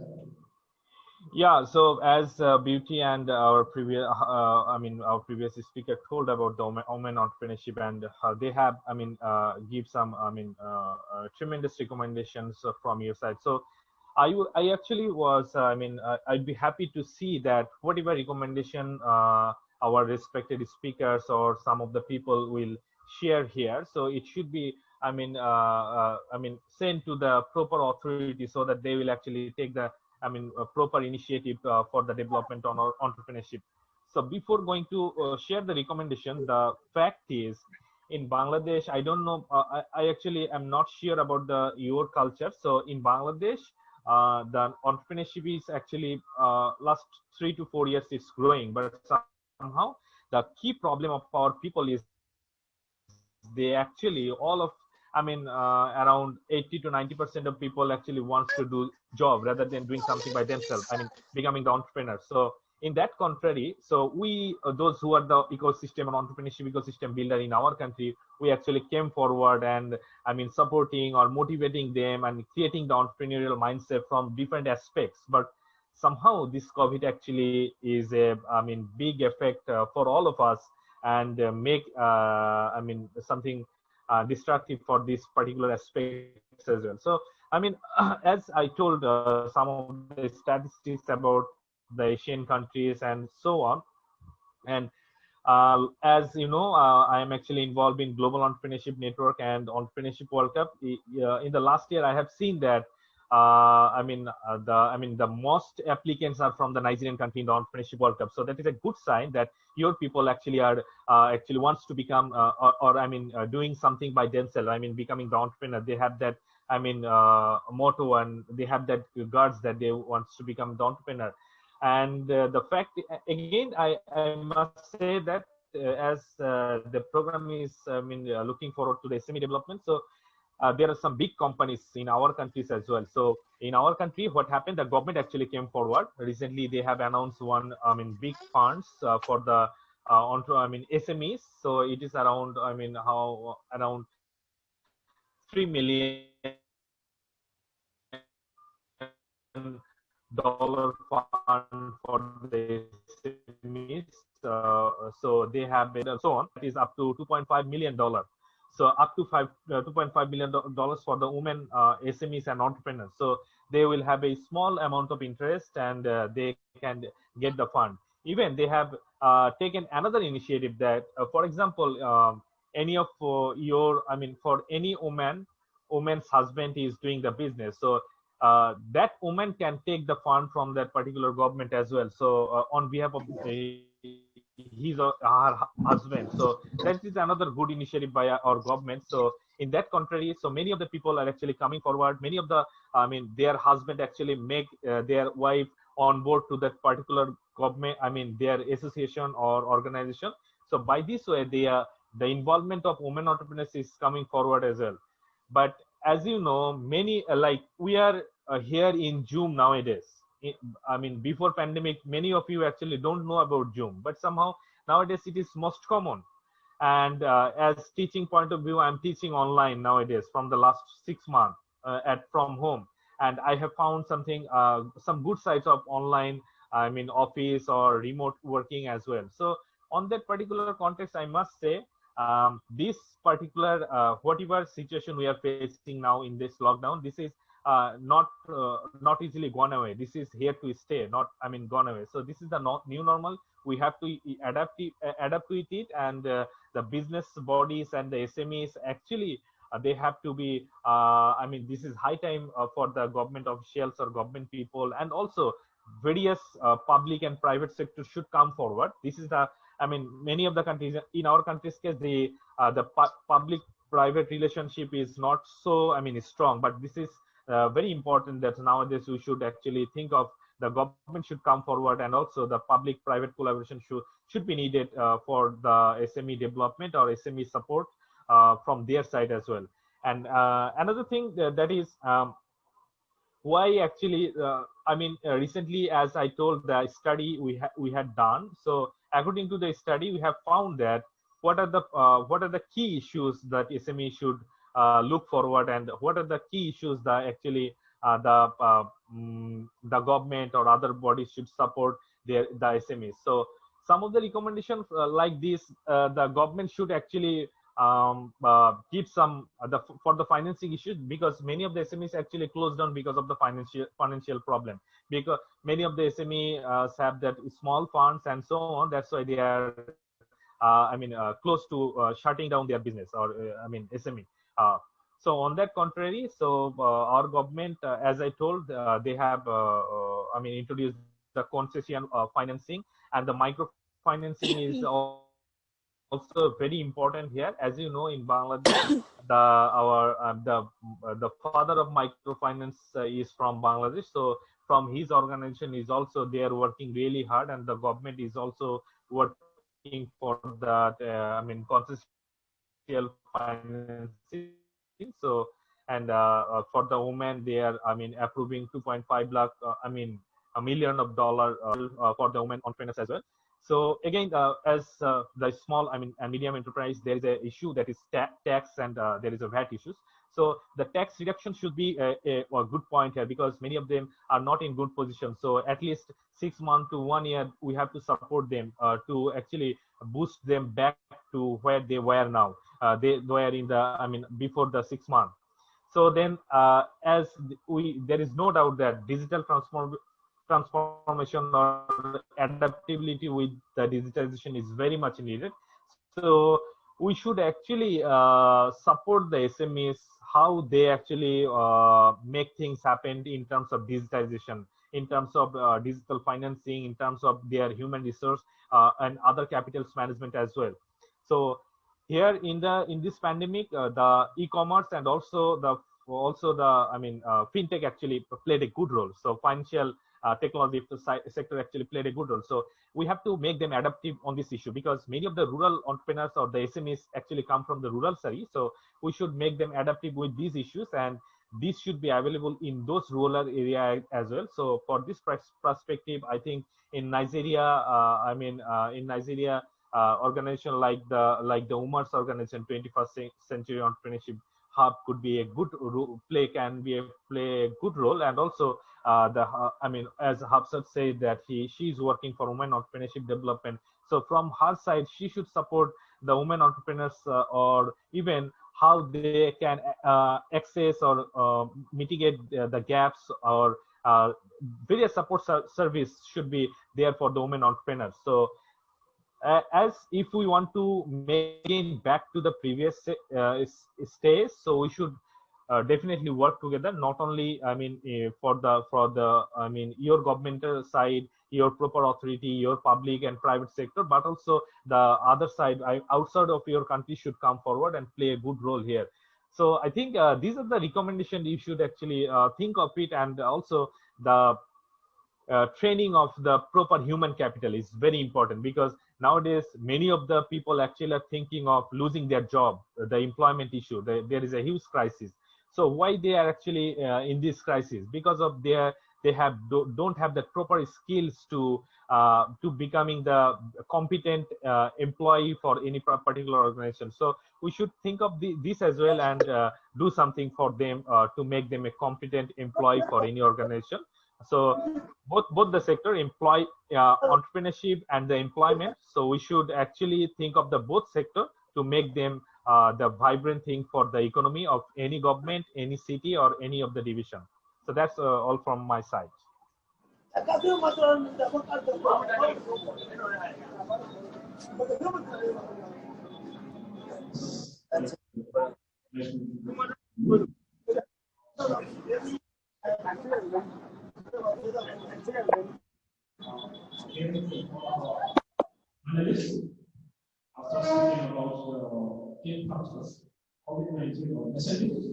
Yeah, so as Beauty and our previous, our previous speaker told about the women entrepreneurship, and they have, give some, tremendous recommendations from your side. So, I actually was, I'd be happy to see that whatever recommendation our respected speakers or some of the people will share here. So it should be, sent to the proper authority so that they will actually take the a proper initiative for the development on our entrepreneurship. So before going to share the recommendation, the fact is in Bangladesh, I don't know, I actually am not sure about your culture. So in Bangladesh, the entrepreneurship is actually last 3 to 4 years it's growing, but somehow the key problem of our people is they actually around 80 to 90% of people actually wants to do job rather than doing something by themselves. Becoming the entrepreneur. So in that contrary, so we those who are the ecosystem and entrepreneurship ecosystem builder in our country, we actually came forward and supporting or motivating them and creating the entrepreneurial mindset from different aspects. But somehow this COVID actually is a big effect for all of us and make something destructive for this particular aspects as well. So as I told some of the statistics about the Asian countries and so on, and as you know, I am actually involved in Global Entrepreneurship Network and Entrepreneurship World Cup. In the last year, I have seen that the most applicants are from the Nigerian country in the Entrepreneurship World Cup. So that is a good sign that your people actually are actually wants to become doing something by themselves. Becoming the entrepreneur. They have that motto and they have that guards that they want to become the entrepreneur. And the fact again, I must say that as the program is looking forward to the SME development. So there are some big companies in our countries as well. So in our country, what happened? The government actually came forward. Recently, they have announced one, big funds for the SMEs. So it is around, around $3 million fund for the SMEs. So they have been so on. It is up to $2.5 million. So up to $2.5 million for the women SMEs and entrepreneurs. So they will have a small amount of interest and they can get the fund. Even they have taken another initiative that, for example, any of your, for any woman's husband is doing the business. So that woman can take the fund from that particular government as well. So on behalf of his or her husband. So that is another good initiative by our government. So in that contrary, so many of the people are actually coming forward. Many of the, their husband actually make their wife on board to that particular government, their association or organization. So by this way, the involvement of women entrepreneurs is coming forward as well. But as you know, many like we are here in Zoom nowadays. Before pandemic, many of you actually don't know about Zoom, but somehow nowadays it is most common. And as teaching point of view, I'm teaching online nowadays from the last 6 months from home. And I have found something, some good sides of online, office or remote working as well. So on that particular context, I must say, this particular, whatever situation we are facing now in this lockdown, this is not easily gone away. This is here to stay, not gone away. So this is the new normal. We have to adapt to it, and the business bodies and the SMEs actually they have to be, this is high time for the government officials or government people, and also various public and private sectors should come forward. This is the, many of the countries, in our country's case, the public-private relationship is not so, strong, but this is very important that nowadays we should actually think of the government should come forward, and also the public-private collaboration should be needed for the SME development or SME support from their side as well. And another thing that is why actually, recently, as I told, the study we had done. So according to the study, we have found that what are the key issues that SME should look forward, and what are the key issues that actually the government or other bodies should support the SMEs. So some of the recommendations like this, the government should actually give some for the financing issues, because many of the SMEs actually closed down because of the financial problem, because many of the SMEs have that small funds and so on. That's why they are close to shutting down their business, or SME. So on that contrary, so our government, as I told, they have introduced the concession financing, and the microfinancing is also very important here. As you know, in Bangladesh, the father of microfinance is from Bangladesh. So from his organization is also there working really hard, and the government is also working for that concessional financing. So and for the women, they are approving 2.5 lakh $1 million for the women entrepreneurs as well. So again, as the small and medium enterprise, there is a issue that is tax, and there is a VAT issues. So the tax reduction should be a good point here, because many of them are not in good position. So at least 6 months to 1 year, we have to support them to actually boost them back to where they were now. They were in the before the 6 months. So then, there is no doubt that digital transformation or adaptability with the digitalization is very much needed. So we should actually support the SMEs, how they actually make things happen in terms of digitization, in terms of digital financing, in terms of their human resource and other capitals management as well. So here in this pandemic, the e-commerce and also the fintech actually played a good role. So financial technology sector actually played a good role. So we have to make them adaptive on this issue, because many of the rural entrepreneurs or the SMEs actually come from the rural area. So we should make them adaptive with these issues, and this should be available in those rural areas as well. So for this perspective, I think in Nigeria, organization like the Umar's organization, 21st Century Entrepreneurship Hub, could be a good play a good role. And also as Hafsat said, that she is working for women entrepreneurship development. So from her side, she should support the women entrepreneurs, or even how they can access or mitigate the gaps, or various support service should be there for the women entrepreneurs. So as if we want to make it back to the previous stage, so we should definitely work together, not only for the your governmental side, your proper authority, your public and private sector, but also the other side outside of your country should come forward and play a good role here. So I think these are the recommendations you should actually think of it. And also the training of the proper human capital is very important, because nowadays many of the people actually are thinking of losing their job, the employment issue. There is a huge crisis. So why they are actually in this crisis? Because of they don't have the proper skills to becoming the competent employee for any particular organization. So we should think of this as well, and do something for them to make them a competent employee for any organization. So both the sector, entrepreneurship and the employment. So we should actually think of the both sector to make them the vibrant thing for the economy of any government, any city, or any of the division. So that's all from my side. Panelists, after speaking about the impact of COVID-19 on SMEs,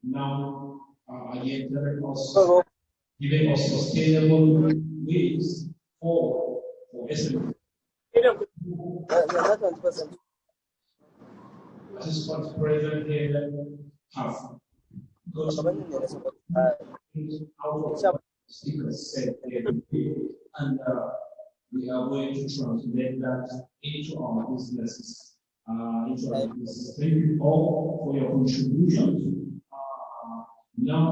now again giving us sustainable ways for SMEs. Participants present here have got out of speakers said and we are going to translate that into our businesses. Thank you all for your contributions. Now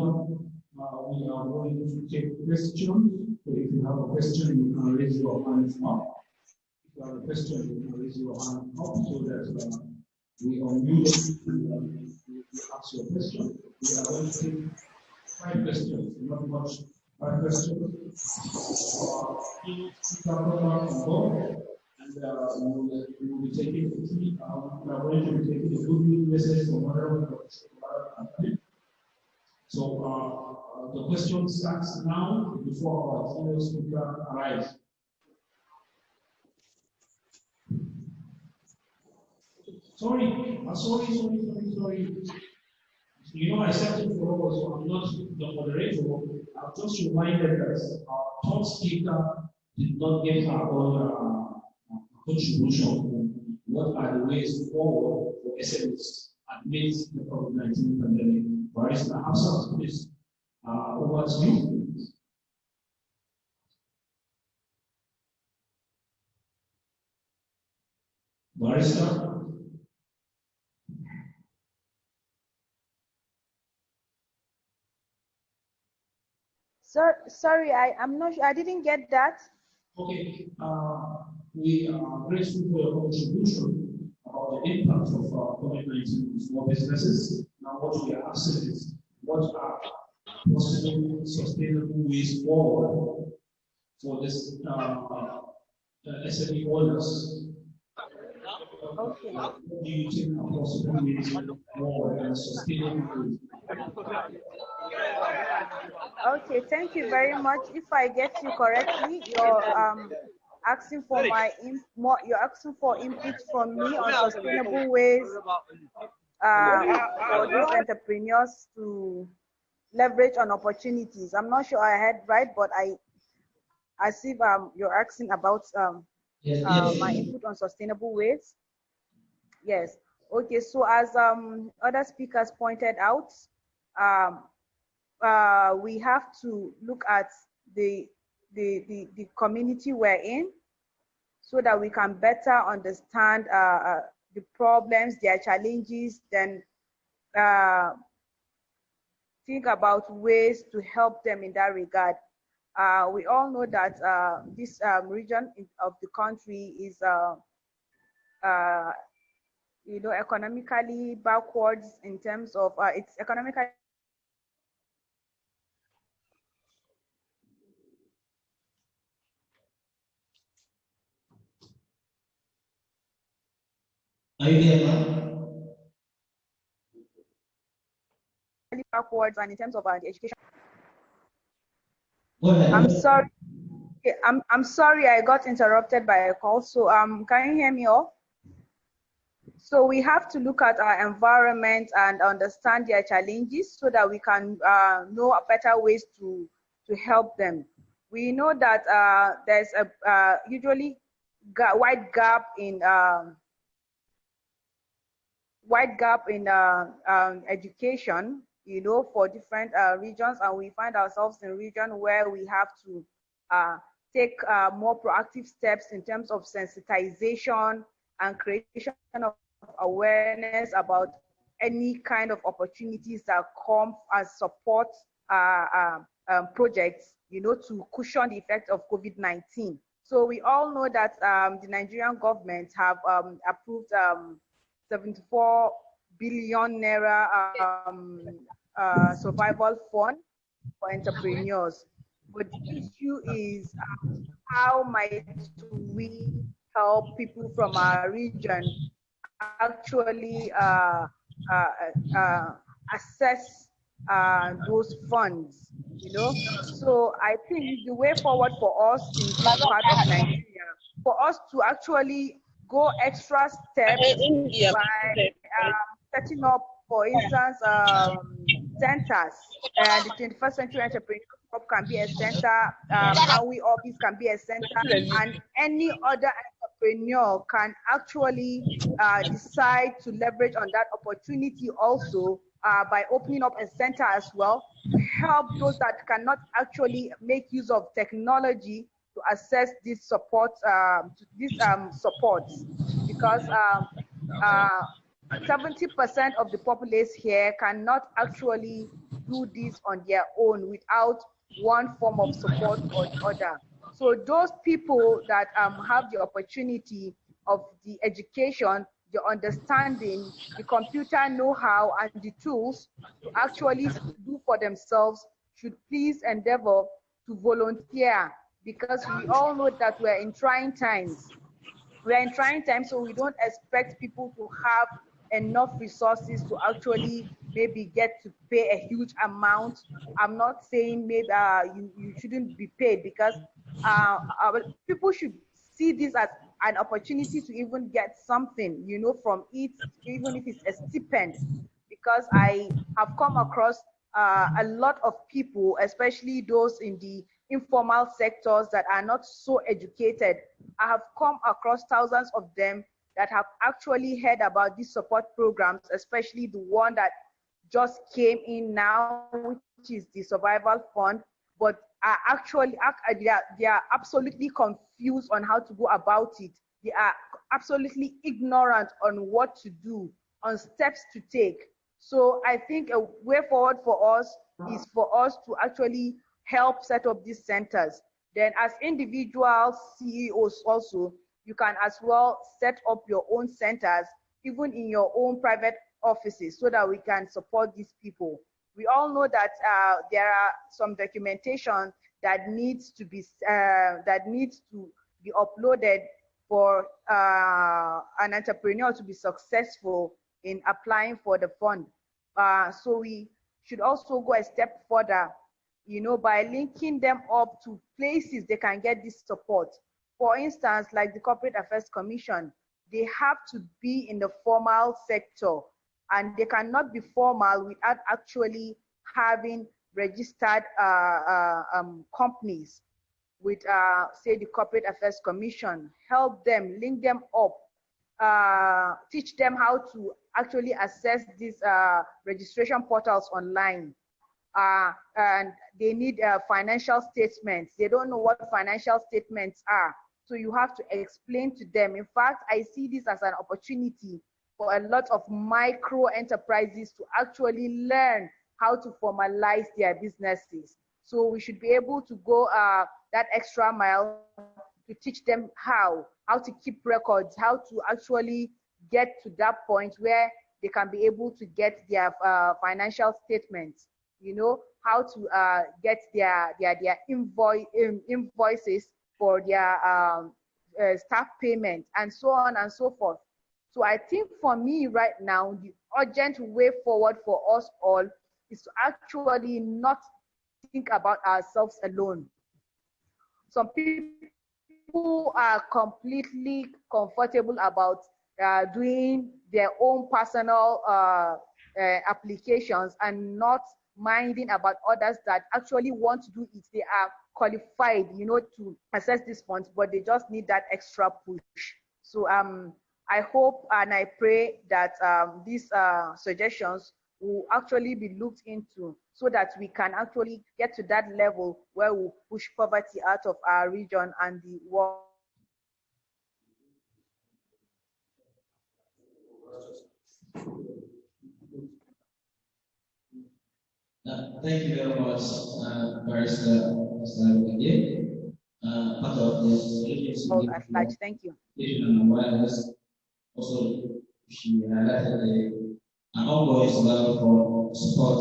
we are going to take questions. So if you have a question, you can raise your hand up. If you have a question, you can raise your hand up so that we unmute and you ask your question. We are going to take 5 questions, not much. 5 questions. And we will be taking the key. We are going to be taking the Goodwill Message from Barr. So the question starts now before our keynote speaker arrives. Sorry. You know, I said it before, so I'm not the moderator. I've just reminded us our top speaker did not get her own contribution. What are the ways forward for SMEs amidst the COVID-19 pandemic? Barrister Hafsat, please, over to you. Barrister. Sorry, I'm not sure. I didn't get that. Okay. We are grateful for your contribution about the impact of COVID-19 on small businesses. Now, what we are asking is, what are possible sustainable ways forward for this SME owners? Okay. What do you think are possible ways forward and sustainable ways? Okay, thank you very much. If I get you correctly, you're asking for you're asking for input from me on sustainable ways for these entrepreneurs to leverage on opportunities. I'm not sure I heard right, but I see you're asking about my input on sustainable ways. Yes. Okay. So as other speakers pointed out, we have to look at the community we're in, so that we can better understand the problems, their challenges, then think about ways to help them in that regard. We all know that this region of the country is, economically backwards in terms of it's economically. Are you there, ma'am? Backwards, and in terms of the education. I'm sorry. I'm sorry I got interrupted by a call. So can you hear me all? So we have to look at our environment and understand their challenges so that we can know better ways to help them. We know that there's a usually wide gap in education, for different regions, and we find ourselves in a region where we have to take more proactive steps in terms of sensitization and creation of awareness about any kind of opportunities that come as support projects, to cushion the effect of COVID-19. So we all know that the Nigerian government have approved 74 billion naira survival fund for entrepreneurs. But the issue is how might we help people from our region actually access those funds, So I think the way forward for us in this part of Nigeria, for us to actually go extra steps by setting up, for instance, centers. The 21st Century Entrepreneurship Hub can be a center, Maui office can be a center, and any other entrepreneur can actually decide to leverage on that opportunity also by opening up a center as well to help those that cannot actually make use of technology to access this support, supports, because 70% of the populace here cannot actually do this on their own without one form of support or the other. So those people that have the opportunity of the education, the understanding, the computer know-how, and the tools to actually do for themselves should please endeavor to volunteer, because we all know that we're in trying times. We're in trying times, so we don't expect people to have enough resources to actually maybe get to pay a huge amount. I'm not saying maybe you shouldn't be paid, because people should see this as an opportunity to even get something, from it, even if it's a stipend. Because I have come across a lot of people, especially those in the informal sectors that are not so educated. I have come across thousands of them that have actually heard about these support programs, especially the one that just came in now, which is the Survival Fund, but are actually, they are absolutely confused on how to go about it. They are absolutely ignorant on what to do, on steps to take. So I think a way forward for us is for us to actually help set up these centers. Then as individual CEOs also, you can as well set up your own centers, even in your own private offices, so that we can support these people. We all know that there are some documentation that needs to be uploaded for an entrepreneur to be successful in applying for the fund. So we should also go a step further, by linking them up to places they can get this support. For instance, like the Corporate Affairs Commission, they have to be in the formal sector, and they cannot be formal without actually having registered companies with, say, the Corporate Affairs Commission. Help them, link them up, teach them how to actually access these registration portals online. And they need financial statements. They don't know what financial statements are. So you have to explain to them. In fact, I see this as an opportunity for a lot of micro enterprises to actually learn how to formalize their businesses. So we should be able to go that extra mile to teach them how to keep records, how to actually get to that point where they can be able to get their financial statements, how to get their invoices for their staff payment, and so on and so forth. So I think for me right now, the urgent way forward for us all is to actually not think about ourselves alone. Some people are completely comfortable about doing their own personal applications and not minding about others that actually want to do it. They are qualified, to access these funds, but they just need that extra push. So I hope and I pray that these suggestions will actually be looked into, so that we can actually get to that level where we push poverty out of our region and the world. Thank you very much, Barrister Shadi. Part of the solutions. Thank you. Also, she highlighted an ongoing struggle for support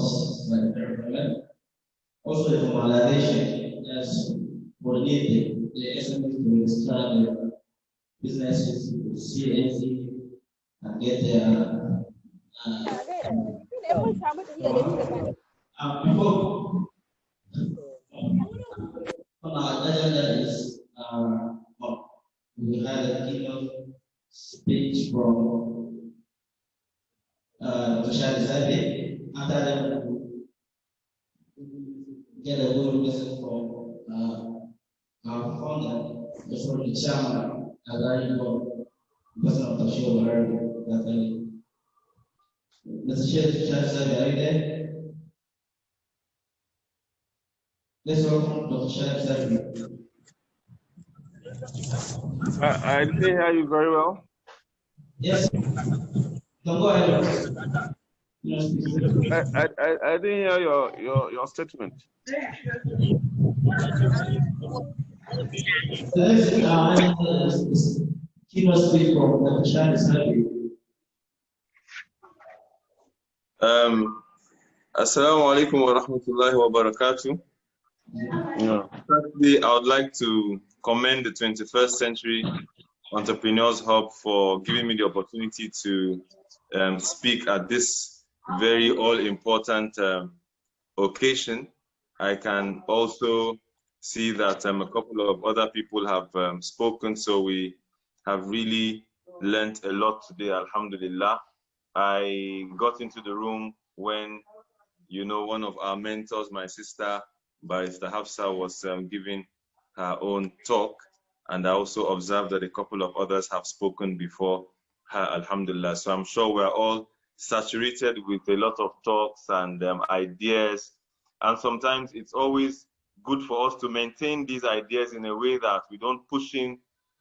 by the government. Also, the formalization as for the SMEs to register their businesses with CNC and get their Before on our agenda is we had a keynote speech from Shadi Sabeh. After that, we get a good message from our founder, the chairman, a very important person of the show, that Mr. Shadi Sabeh, are you there? Let's welcome Dr. Shadi Sabeh. I didn't hear you very well. Yes. No, go ahead. I didn't hear your statement. Keynote speech from Dr. Shadi Sabeh. Assalamu alaikum wa rahmatullahi wa barakatuh. Firstly, I would like to commend the 21st Century Entrepreneurs Hub for giving me the opportunity to speak at this very all-important occasion. I can also see that a couple of other people have spoken, so we have really learned a lot today, alhamdulillah. I got into the room when, you know, one of our mentors, my sister, Barrister Hafsat, was giving her own talk, and I also observed that a couple of others have spoken before her, alhamdulillah. So I'm sure we're all saturated with a lot of talks and ideas, and sometimes it's always good for us to maintain these ideas in a way that we don't push in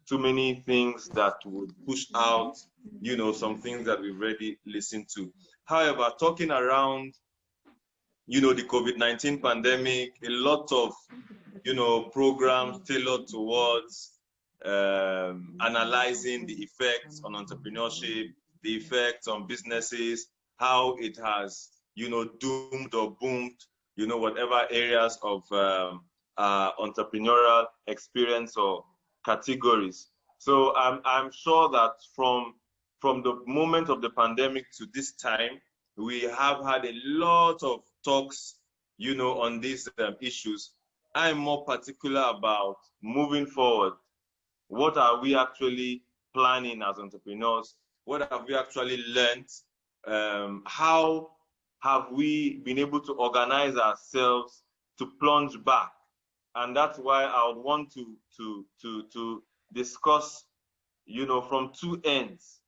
too many things that would push out, you know, some things that we've already listened to. However, talking around, you know, the COVID-19 pandemic, a lot of, you know, programs tailored towards analyzing the effects on entrepreneurship, the effects on businesses, how it has, you know, doomed or boomed, you know, whatever areas of entrepreneurial experience or categories. So I'm sure that from the moment of the pandemic to this time, we have had a lot of talks, you know, on these issues. I'm more particular about moving forward. What are we actually planning as entrepreneurs? What have we actually learned? How have we been able to organize ourselves to plunge back? And that's why I would want to discuss, you know, from two ends.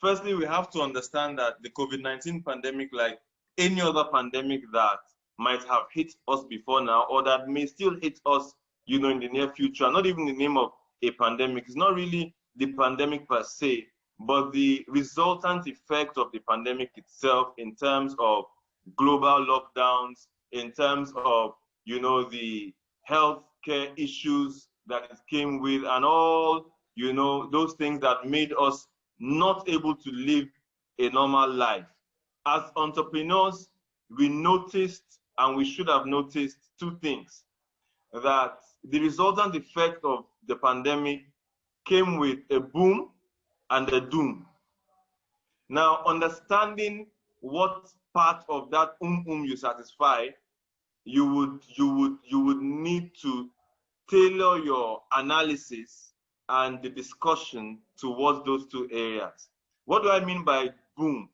Firstly, we have to understand that the COVID-19 pandemic, like any other pandemic that might have hit us before now, or that may still hit us, you know, in the near future, not even the name of a pandemic. It's not really the pandemic per se, but the resultant effect of the pandemic itself in terms of global lockdowns, in terms of, you know, the healthcare issues that it came with, and all, you know, those things that made us not able to live a normal life. As entrepreneurs, we noticed, and we should have noticed, two things: that the resultant effect of the pandemic came with a boom and a doom. Now, understanding what part of that you satisfy, you would need to tailor your analysis and the discussion towards those two areas. What do I mean by boom?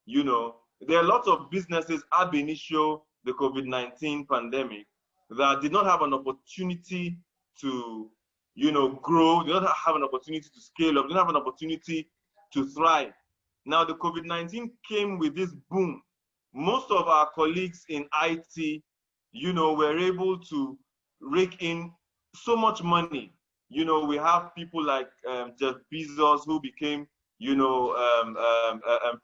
You know, there are lots of businesses ab initio the COVID-19 pandemic that did not have an opportunity to, you know, grow, did not have an opportunity to scale up, did not have an opportunity to thrive. Now, the COVID-19 came with this boom. Most of our colleagues in IT, you know, were able to rake in so much money. You know, we have people like Jeff Bezos, who became, you know,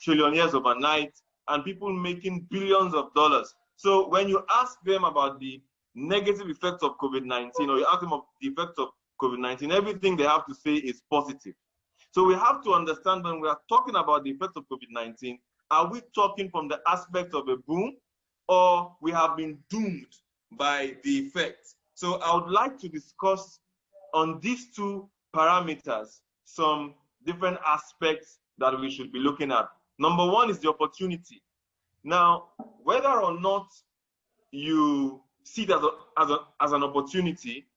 trillionaires overnight, and people making billions of dollars. So when you ask them about the negative effects of COVID-19, or you ask them of the effects of COVID-19, everything they have to say is positive. So we have to understand, when we are talking about the effects of COVID-19, are we talking from the aspect of a boom, or we have been doomed by the effects? So I would like to discuss on these two parameters some different aspects that we should be looking at. Number one is the opportunity. Now, whether or not you see it as an opportunity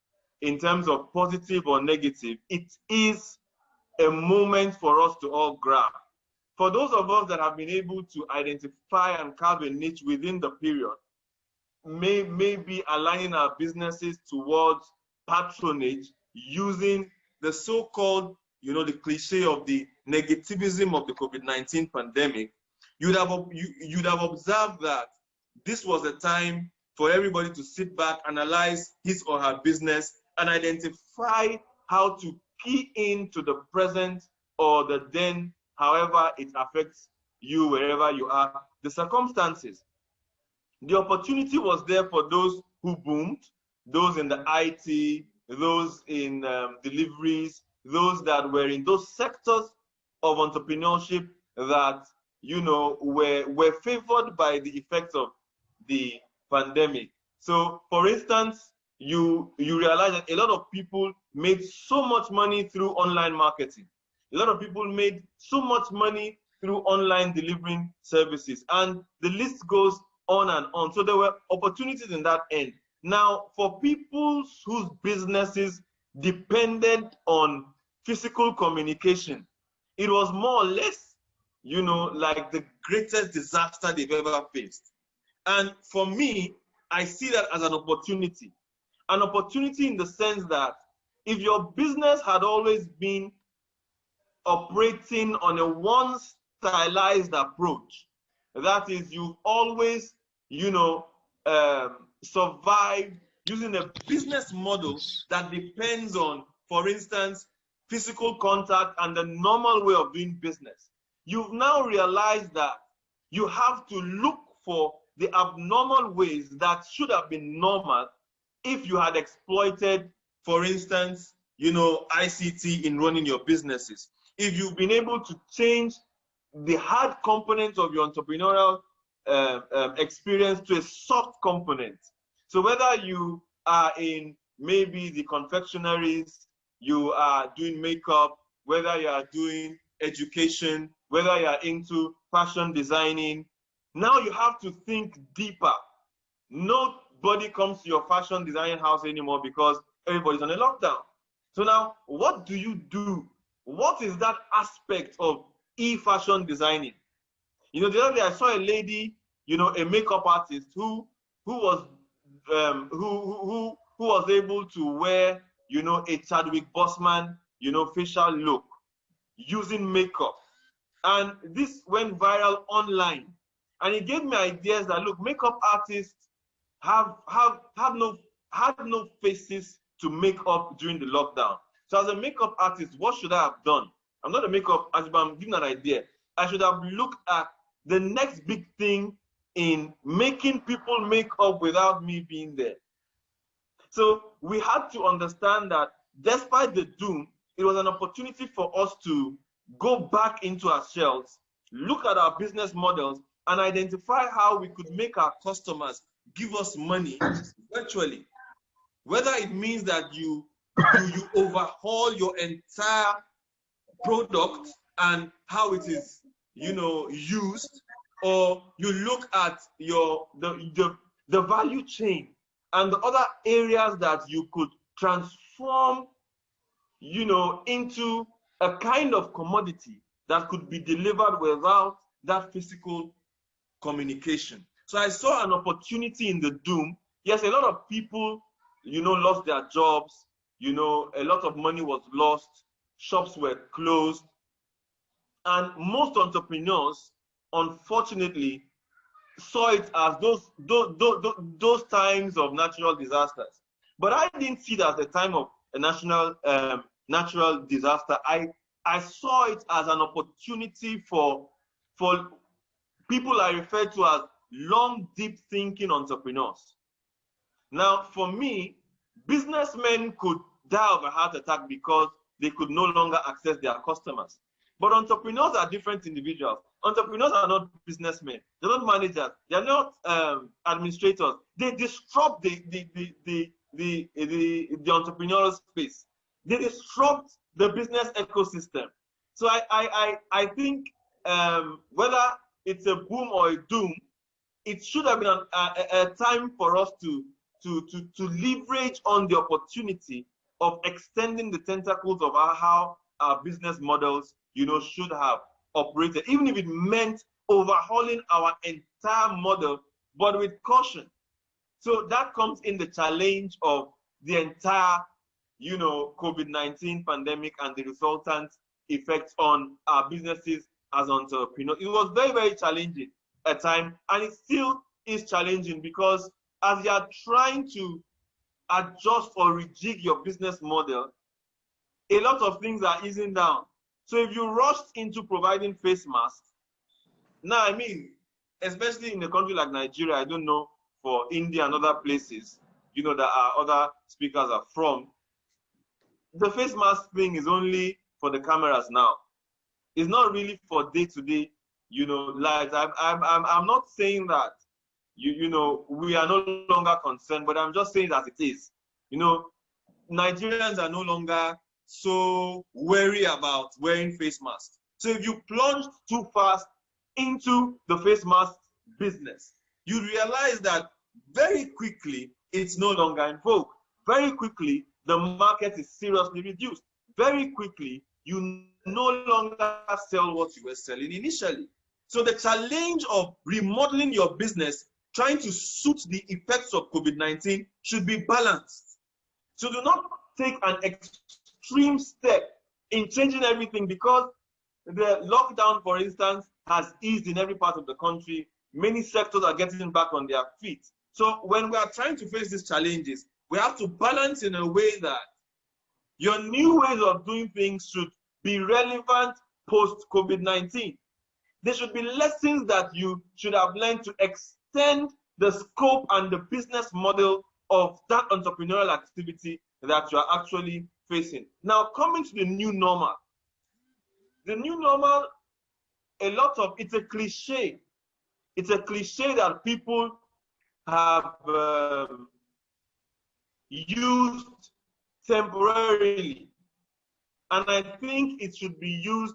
in terms of positive or negative, it is a moment for us to all grab. For those of us that have been able to identify and carve a niche within the period, may be aligning our businesses towards patronage using the so-called, the cliche of the negativism of the COVID-19 pandemic. You'd have observed that this was a time for everybody to sit back, analyze his or her business, and identify how to key into the present or the then, however it affects you wherever you are, the circumstances. The opportunity was there for those who boomed, those in the IT, those in deliveries, those that were in those sectors of entrepreneurship that, were favored by the effects of the pandemic. So, for instance, you realize that a lot of people made so much money through online marketing. A lot of people made so much money through online delivering services, and the list goes on and on. So there were opportunities in that end. Now, for people whose businesses depended on physical communication, it was more or less, like the greatest disaster they've ever faced. And for me, I see that as an opportunity. An opportunity in the sense that if your business had always been operating on a one-stylized approach, that is, you've always, survived using a business model that depends on, for instance, physical contact and the normal way of doing business. You've now realized that you have to look for the abnormal ways that should have been normal if you had exploited, for instance, ICT in running your businesses. If you've been able to change the hard components of your entrepreneurial experience to a soft component. So whether you are in maybe the confectionaries, you are doing makeup, whether you are doing education, whether you are into fashion designing, now you have to think deeper. Nobody comes to your fashion design house anymore because everybody's on a lockdown. So now, what do you do? What is that aspect of e-fashion designing? The other day I saw a lady, a makeup artist who was able to wear, a Chadwick Boseman, facial look using makeup, and this went viral online, and it gave me ideas that look, makeup artists had no faces to make up during the lockdown. So as a makeup artist, what should I have done? I'm not a makeup artist, but I'm giving an idea. I should have looked at the next big thing in making people make up without me being there. So we had to understand that despite the doom, it was an opportunity for us to go back into our shells, look at our business models, and identify how we could make our customers give us money virtually. Whether it means that you overhaul your entire product and how it is, used, or you look at the value chain and the other areas that you could transform, into a kind of commodity that could be delivered without that physical communication. So I saw an opportunity in the doom. Yes, a lot of people, lost their jobs. A lot of money was lost. Shops were closed. And most entrepreneurs, unfortunately, saw it as those times of natural disasters. But I didn't see it as a time of a natural disaster. I saw it as an opportunity for people I refer to as long, deep thinking entrepreneurs. Now, for me, businessmen could die of a heart attack because they could no longer access their customers. But entrepreneurs are different individuals. Entrepreneurs are not businessmen. They're not managers. They're not administrators. They disrupt the entrepreneurial space. They disrupt the business ecosystem. So I think whether it's a boom or a doom, it should have been a time for us to leverage on the opportunity of extending the tentacles of how our business models, should have operated, even if it meant overhauling our entire model, but with caution. So that comes in the challenge of the entire, COVID-19 pandemic and the resultant effects on our businesses as entrepreneurs. It was very, very challenging at time, and it still is challenging because as you are trying to adjust or rejig your business model, a lot of things are easing down. So if you rushed into providing face masks, now, I mean, especially in a country like Nigeria, I don't know for India and other places, that our other speakers are from, the face mask thing is only for the cameras now. It's not really for day-to-day, lives. I'm not saying that, we are no longer concerned, but I'm just saying that it is. Nigerians are no longer so wary about wearing face masks. So if you plunged too fast into the face mask business, you realize that very quickly it's no longer in vogue. Very quickly, the market is seriously reduced. Very quickly, you no longer sell what you were selling initially. So the challenge of remodeling your business, trying to suit the effects of COVID-19, should be balanced. So do not take an extreme step in changing everything because the lockdown, for instance, has eased in every part of the country. Many sectors are getting back on their feet. So when we are trying to face these challenges, we have to balance in a way that your new ways of doing things should be relevant post-COVID-19. There should be lessons that you should have learned to extend the scope and the business model of that entrepreneurial activity that you are actually facing. Now, coming to the new normal. The new normal, it's a cliche. It's a cliche that people have used temporarily. And I think it should be used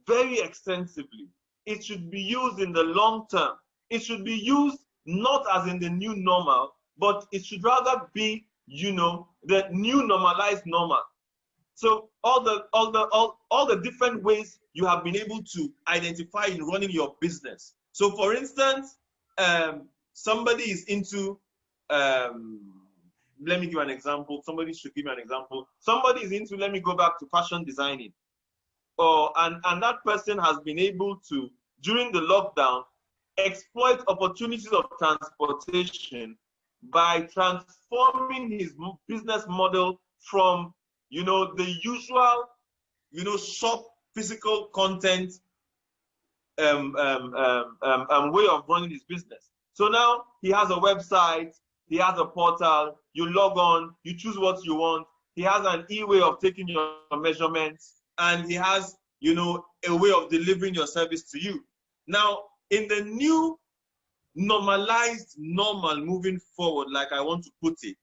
very extensively. It should be used in the long term. It should be used not as in the new normal, but it should rather be, the new normalized normal. So all the different ways you have been able to identify in running your business. So for instance, somebody is into, let me give an example. Somebody should give me an example. Somebody is into, let me go back to fashion designing. And that person has been able to, during the lockdown, exploit opportunities of transportation by transforming his business model from, the usual, shop physical content way of running his business. So now he has a website, he has a portal, you log on, you choose what you want. He has an e-way of taking your measurements, and he has, a way of delivering your service to you. Now, in the new normalized normal moving forward, like I want to put it,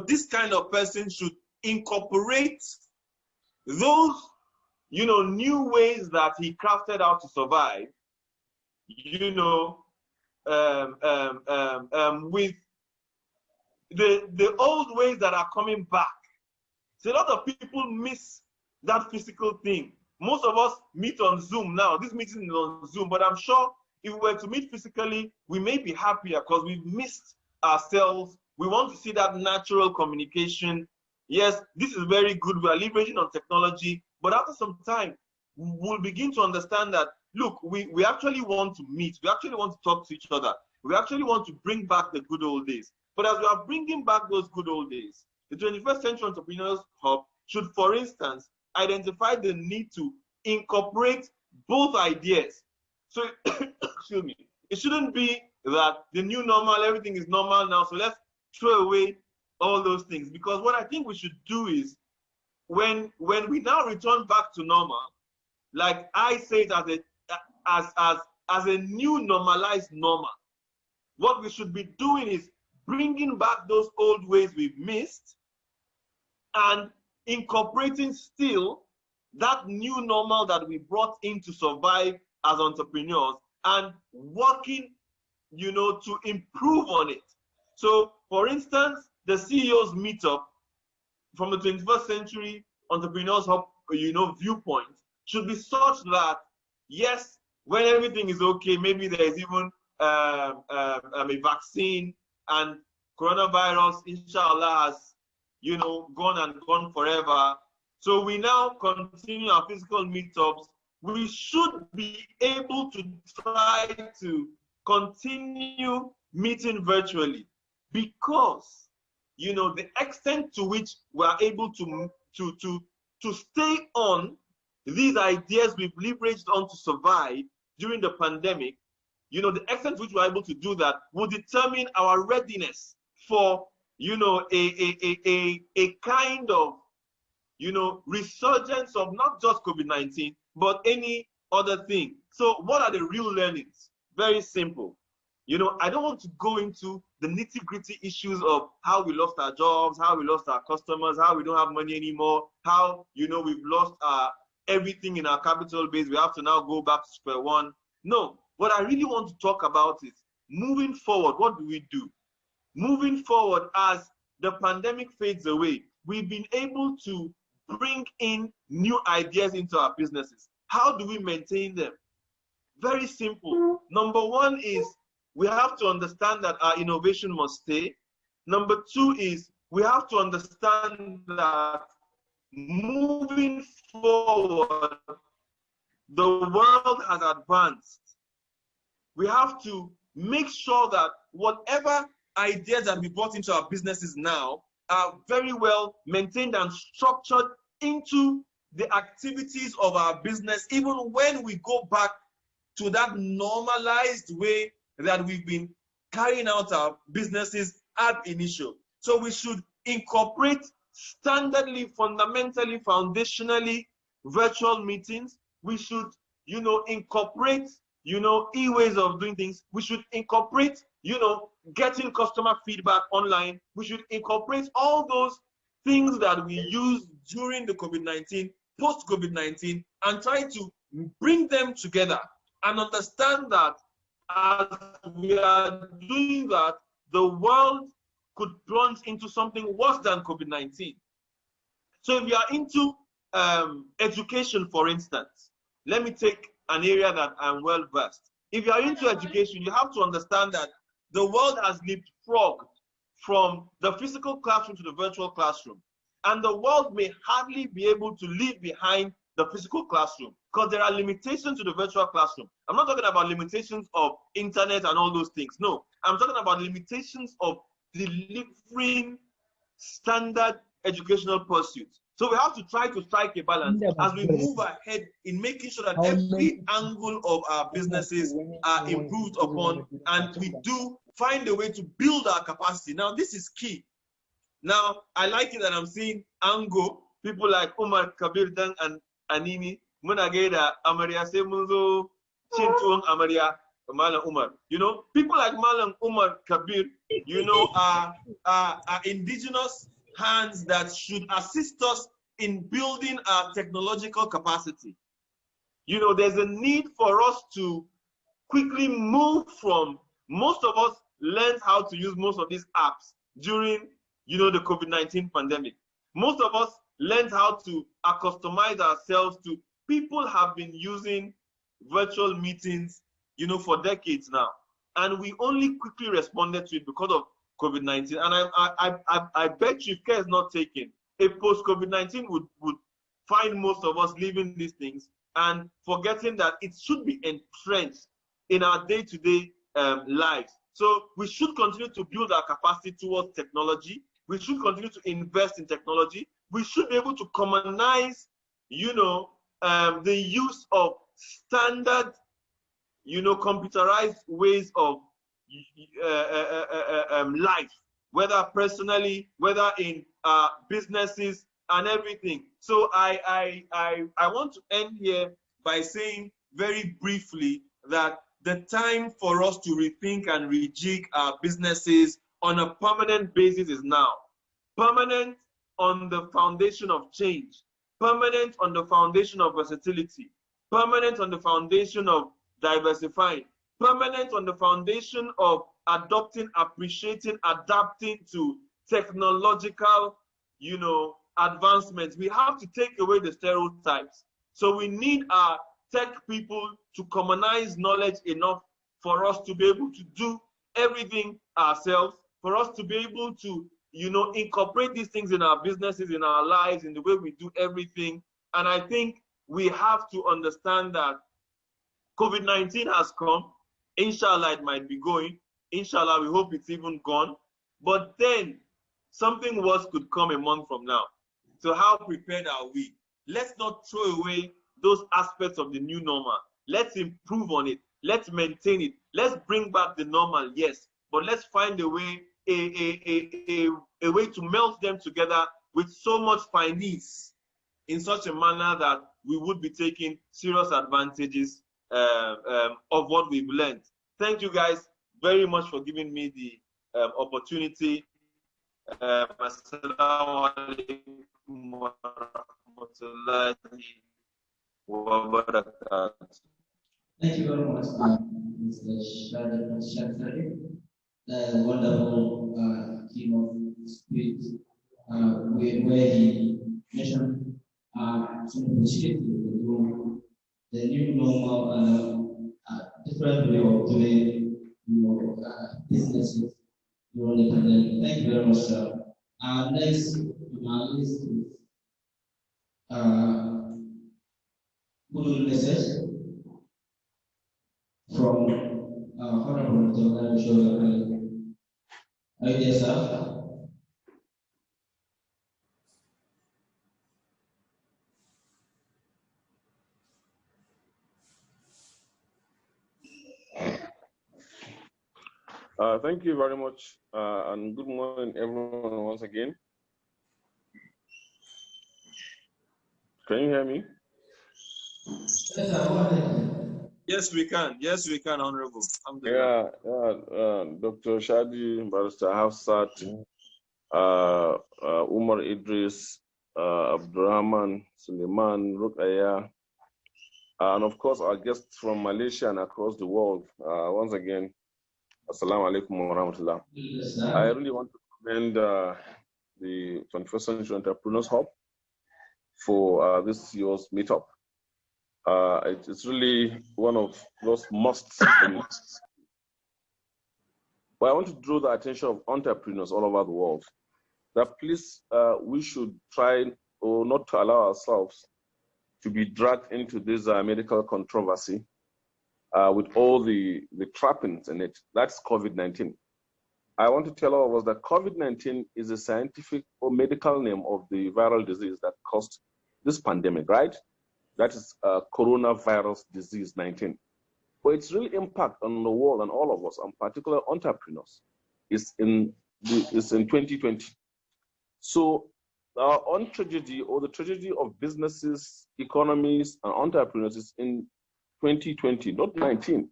this kind of person should incorporate those, new ways that he crafted out to survive, with the old ways that are coming back. So a lot of people miss that physical thing. Most of us meet on Zoom now. This meeting is on Zoom, but I'm sure if we were to meet physically, we may be happier because we've missed ourselves. We want to see that natural communication. Yes, this is very good. We are leveraging on technology, but after some time, we'll begin to understand that, look, we actually want to meet. We actually want to talk to each other. We actually want to bring back the good old days. But as we are bringing back those good old days, the 21st Century Entrepreneurs Hub should, for instance, identify the need to incorporate both ideas. So, excuse me, it shouldn't be that the new normal, everything is normal now, so let's throw away all those things. Because what I think we should do is, when we now return back to normal, like I say it as a new normalized normal, what we should be doing is bringing back those old ways we've missed and incorporating still that new normal that we brought in to survive as entrepreneurs and working, you know, to improve on it. So, for instance, the CEOs meetup from the 21st Century Entrepreneurs Hub, you know, viewpoint should be such that, yes, when everything is okay, maybe there is even a vaccine and coronavirus, inshallah, has, you know, gone forever. So we now continue our physical meetups. We should be able to try to continue meeting virtually because, you know, the extent to which we are able to stay on these ideas we've leveraged on to survive during the pandemic, you know, the extent to which we're able to do that will determine our readiness for, you know, a kind of, you know, resurgence of not just COVID-19, but any other thing. So what are the real learnings? Very simple. You know, I don't want to go into the nitty-gritty issues of how we lost our jobs, how we lost our customers, how we don't have money anymore, how, you know, we've lost everything in our capital base. We have to now go back to square one. No, what I really want to talk about is moving forward, what do we do? Moving forward, as the pandemic fades away, we've been able to bring in new ideas into our businesses. How do we maintain them? Very simple. Number one is we have to understand that our innovation must stay. Number two is we have to understand that moving forward, the world has advanced. We have to make sure that whatever ideas that we brought into our businesses now are very well maintained and structured into the activities of our business, even when we go back to that normalized way that we've been carrying out our businesses ab initio. So we should incorporate standardly, fundamentally, foundationally virtual meetings. We should, you know, incorporate, you know, e-ways of doing things. We should incorporate, you know, getting customer feedback online. We should incorporate all those things that we use during the COVID-19, post-COVID-19, and try to bring them together and understand that as we are doing that, the world could plunge into something worse than COVID-19. So if you are into education, for instance, let me take an area that I'm well versed. If you are into education, you have to understand that the world has leapfrogged from the physical classroom to the virtual classroom. And the world may hardly be able to leave behind the physical classroom because there are limitations to the virtual classroom. I'm not talking about limitations of internet and all those things. No, I'm talking about limitations of delivering standard educational pursuits. So we have to try to strike a balance as we move ahead in making sure that every angle of our businesses are improved upon, and we do find a way to build our capacity. Now, this is key. Now, I like it that I'm seeing Ango, people like Umar Kabir Dan and Anini, Munageda, Amaria Semunzo, Chintuong Amaria, Malam Umar. You know, people like Malam Umar Kabir, you know, are indigenous hands that should assist us in building our technological capacity. You know, there's a need for us to quickly move from, most of us learned how to use most of these apps during, you know, the COVID-19 pandemic. Most of us learned how to customize ourselves to, people have been using virtual meetings, you know, for decades now. And we only quickly responded to it because of COVID-19. And I bet you if care is not taken, a post-COVID-19 would find most of us leaving these things and forgetting that it should be entrenched in our day-to-day lives. So we should continue to build our capacity towards technology. We should continue to invest in technology. We should be able to commonize, you know, the use of standard, you know, computerized ways of life, whether personally, whether in businesses and everything. So I want to end here by saying very briefly that the time for us to rethink and rejig our businesses on a permanent basis is now. Permanent on the foundation of change, permanent on the foundation of versatility, permanent on the foundation of diversifying. Permanent on the foundation of adopting, appreciating, adapting to technological, advancements. We have to take away the stereotypes. So we need our tech people to commonize knowledge enough for us to be able to do everything ourselves, for us to be able to, incorporate these things in our businesses, in our lives, in the way we do everything. And I think we have to understand that COVID-19 has come. Inshallah, it might be going. Inshallah, we hope it's even gone. But then something worse could come a month from now. So how prepared are we? Let's not throw away those aspects of the new normal. Let's improve on it. Let's maintain it. Let's bring back the normal, yes. But let's find a way, a way to melt them together with so much finesse in such a manner that we would be taking serious advantages of what we've learned. Thank you guys very much for giving me the opportunity. Assalamu alaikum wa rahmatullahi wa barakatuh. Thank you very much, Mr. Shadi Sabeh. Wonderful keynote speech where he mentioned some initiatives to the new normal, different way of doing, businesses during the pandemic. Thank you very much, sir. Next on our list is Goodwill Message from Honorable Dange-Shuni. Are you there, sir? Thank you very much, and good morning, everyone, once again. Can you hear me? Yes, we can. Yes, we can, Honorable. Yeah, Dr. Shadi, Barrister Hafsat, Umar Idris, Abdulrahman Liman, Rukaya, and of course our guests from Malaysia and across the world. Once again, Assalamu alaikum wa rahmatullah. I really want to commend the 21st Century Entrepreneurs Hub for this year's meetup. It's really one of those musts. But I want to draw the attention of entrepreneurs all over the world that please, we should try or not to allow ourselves to be dragged into this medical controversy with all the trappings in it. That's COVID-19. I want to tell all of us that COVID-19 is a scientific or medical name of the viral disease that caused this pandemic, right? That is coronavirus disease 19. But its real impact on the world and all of us, and particular entrepreneurs, is in 2020. So our own tragedy, or the tragedy of businesses, economies, and entrepreneurs, is in 2020, not 19.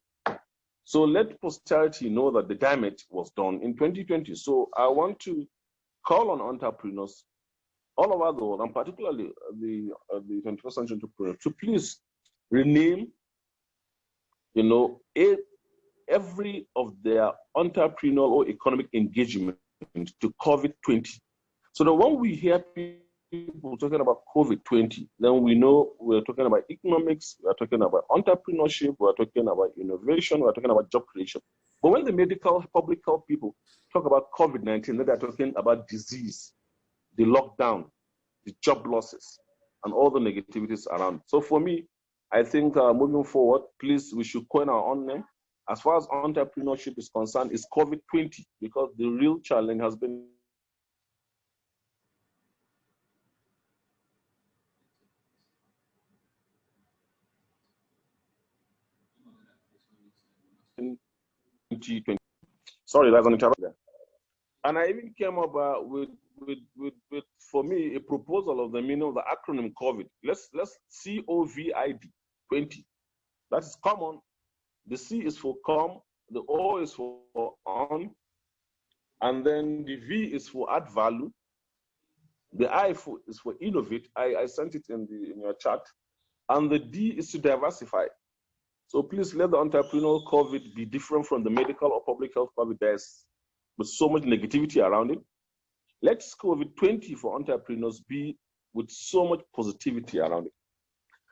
So let posterity know that the damage was done in 2020. So I want to call on entrepreneurs all over the world, and particularly the 21st century entrepreneurs, to please rename, every of their entrepreneurial or economic engagement to COVID-20. So that when we hear people talking about COVID-20, then we know we're talking about economics, we're talking about entrepreneurship, we're talking about innovation, we're talking about job creation. But when the medical, public health people talk about COVID-19, then they're talking about disease, the lockdown, the job losses, and all the negativities around. So for me, I think moving forward, please, we should coin our own name. As far as entrepreneurship is concerned, it's COVID-20, because the real challenge has been in 2020. Sorry, there's an interruption there. And I even came up with, for me, a proposal of the meaning of the acronym COVID. Let's COVID 20. That is common. The C is for come, the O is for on, and then the V is for add value. The I is for innovate. I sent it in your chat, and the D is to diversify. So please let the entrepreneurial COVID be different from the medical or public health COVID. There's with so much negativity around it. Let COVID-20 for entrepreneurs be with so much positivity around it.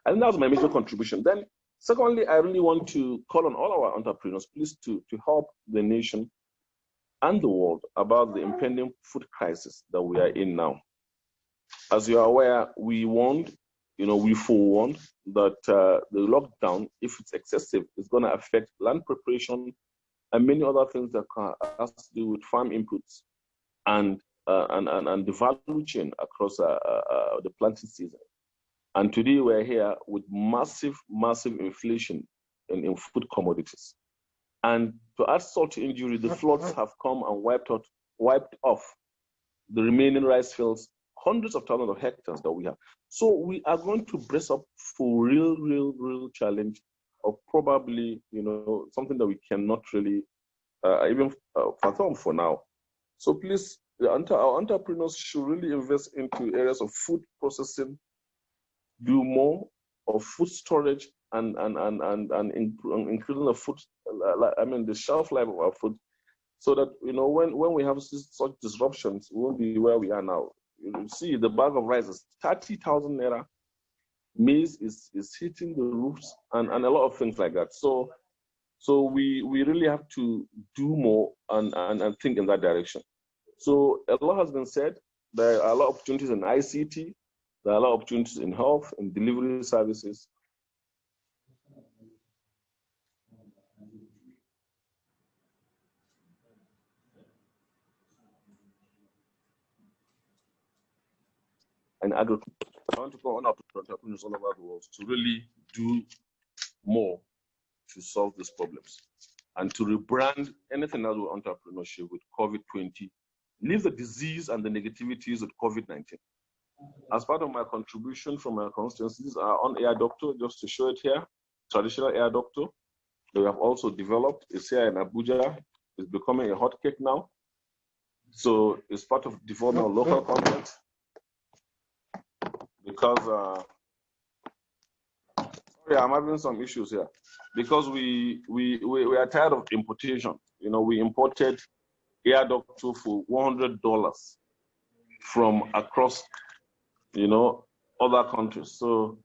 And that's my major contribution. Then, secondly, I really want to call on all our entrepreneurs, please, to help the nation and the world about the impending food crisis that we are in now. As you are aware, we warned, we forewarned that the lockdown, if it's excessive, is going to affect land preparation and many other things that has to do with farm inputs and the value chain across the planting season. And today we're here with massive inflation in food commodities. And to add salt to injury, the floods have come and wiped off the remaining rice fields, hundreds of thousands of hectares that we have. So we are going to brace up for real challenge of probably, something that we cannot really even fathom for now. So please, our entrepreneurs should really invest into areas of food processing, do more of food storage and increasing the food, the shelf life of our food, so that when we have such disruptions, we won't be where we are now. You see, the bag of rice is 30,000 naira. Maize is hitting the roofs and a lot of things like that. So we really have to do more and think in that direction. So a lot has been said. There are a lot of opportunities in ICT. There are a lot of opportunities in health and delivery services. And agriculture. I want to call on our entrepreneurs all over the world to really do more to solve these problems and to rebrand anything else with entrepreneurship with COVID-20. Leave the disease and the negativities with COVID-19. As part of my contribution from my constituencies, our on-air doctor, just to show it here, traditional air doctor, that we have also developed. It's here in Abuja. It's becoming a hot cake now. So it's part of development of local content. Because, sorry, I'm having some issues here. Because we are tired of importation. We imported air doctor for $100 from across, other countries. So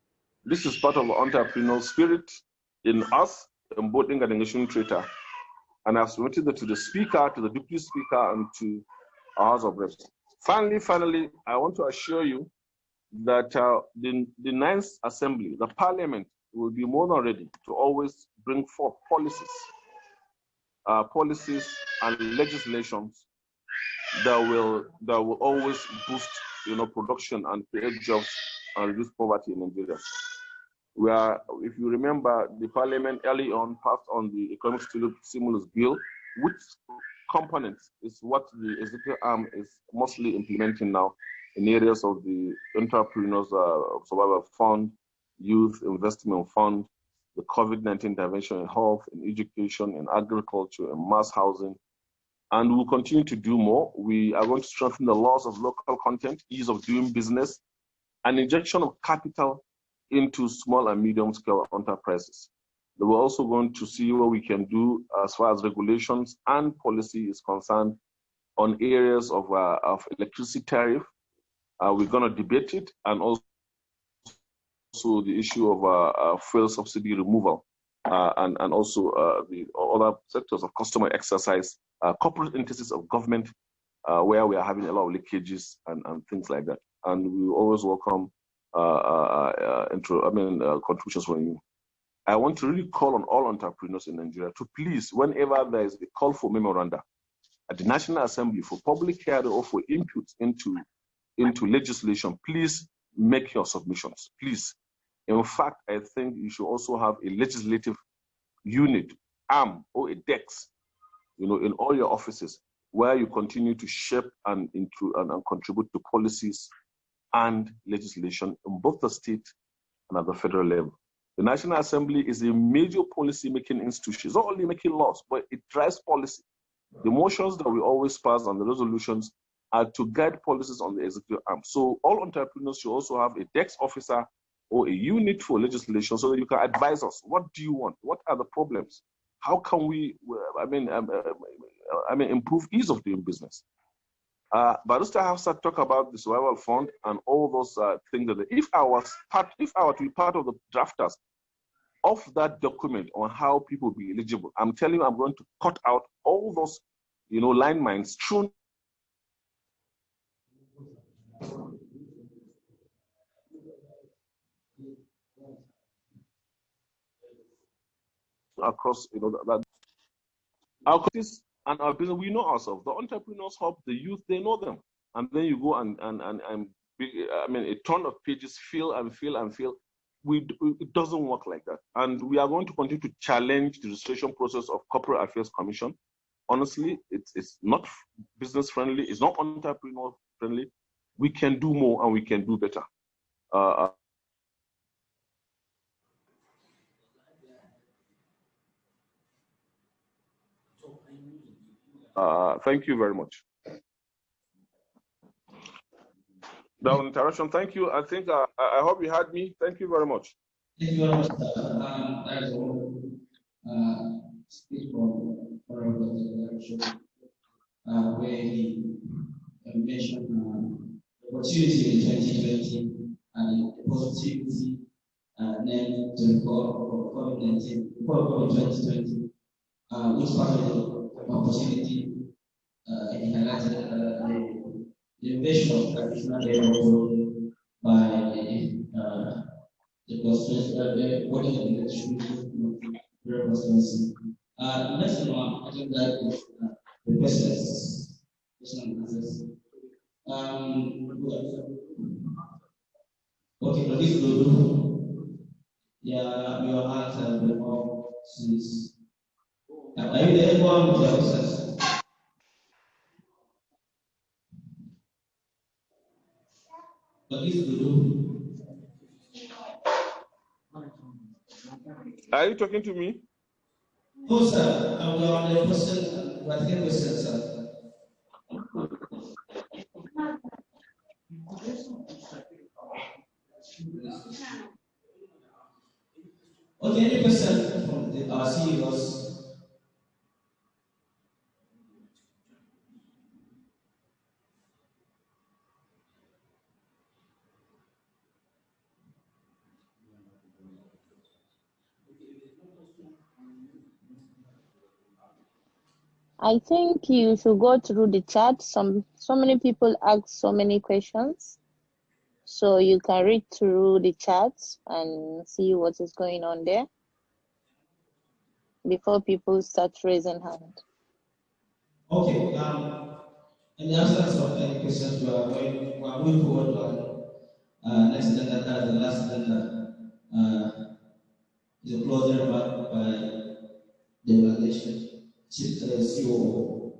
this is part of the entrepreneurial spirit in us, in Bodinga, Dange-Shuni, Tureta. And I've submitted it to the speaker, to the deputy speaker, and to our House of Reps. Finally, I want to assure you that the 9th Assembly, the Parliament, will be more than ready to always bring forth policies and legislations that will always boost, production and create jobs and reduce poverty in Nigeria. If you remember, the Parliament early on passed on the economic stimulus bill, which components is what the executive arm is mostly implementing now in areas of the Entrepreneurs Survival Fund, Youth Investment Fund, the COVID-19 intervention in health, in education, in agriculture, in mass housing. And we'll continue to do more. We are going to strengthen the laws of local content, ease of doing business, and injection of capital into small and medium-scale enterprises. We're also going to see what we can do as far as regulations and policy is concerned on areas of electricity tariff. We're going to debate it, and also the issue of fuel subsidy removal, and also the other sectors of customer exercise, corporate entities of government, where we are having a lot of leakages and things like that. And we always welcome contributions from you. I want to really call on all entrepreneurs in Nigeria to please, whenever there is a call for memoranda at the National Assembly for public hearing or for input into legislation, please make your submissions, please. In fact, I think you should also have a legislative unit, arm, or a desk, in all your offices, where you continue to shape and contribute to policies and legislation in both the state and at the federal level. The National Assembly is a major policy-making institution. It's not only making laws, but it drives policy. The motions that we always pass and the resolutions are to guide policies on the executive arm. So all entrepreneurs should also have a desk officer or a unit for legislation so that you can advise us. What do you want? What are the problems? How can we, improve ease of doing business? Barrister Hafsat talk about the survival fund and all those things. That if I were to be part of the drafters of that document on how people be eligible, I'm telling you, I'm going to cut out all those, landmines strewn across, that our countries and our business. We know ourselves. The entrepreneurs hub, the youth, they know them, and then you go and a ton of pages fill and fill and fill. It doesn't work like that, and we are going to continue to challenge the registration process of Corporate Affairs Commission. Honestly, it's not business friendly. It's not entrepreneur friendly. We can do more and we can do better. Thank you very much. That interruption. Thank you. I think I hope you heard me. Thank you very much. Thank you very much, speak from where he mentioned the opportunity in 2020 and the positivity then to report COVID-19, report COVID-2020, which part of the opportunity he highlighted the invasion of traditional labor by the Bodinga Representating. Next one, I think that is the questions and answers. Okay, for this group, yeah, your hands have been up since. Are you there for with your questions? For this group. Are you talking to me? No, sir. I'm on the question. We're taking questions, sir. Okay, any question from our CEOs? I think you should go through the chat. So many people ask so many questions. So you can read through the chat and see what is going on there before people start raising hand. Okay. In the absence of any questions, we are moving forward to next agenda. The last agenda is a closing remark by the organization Chief CEO,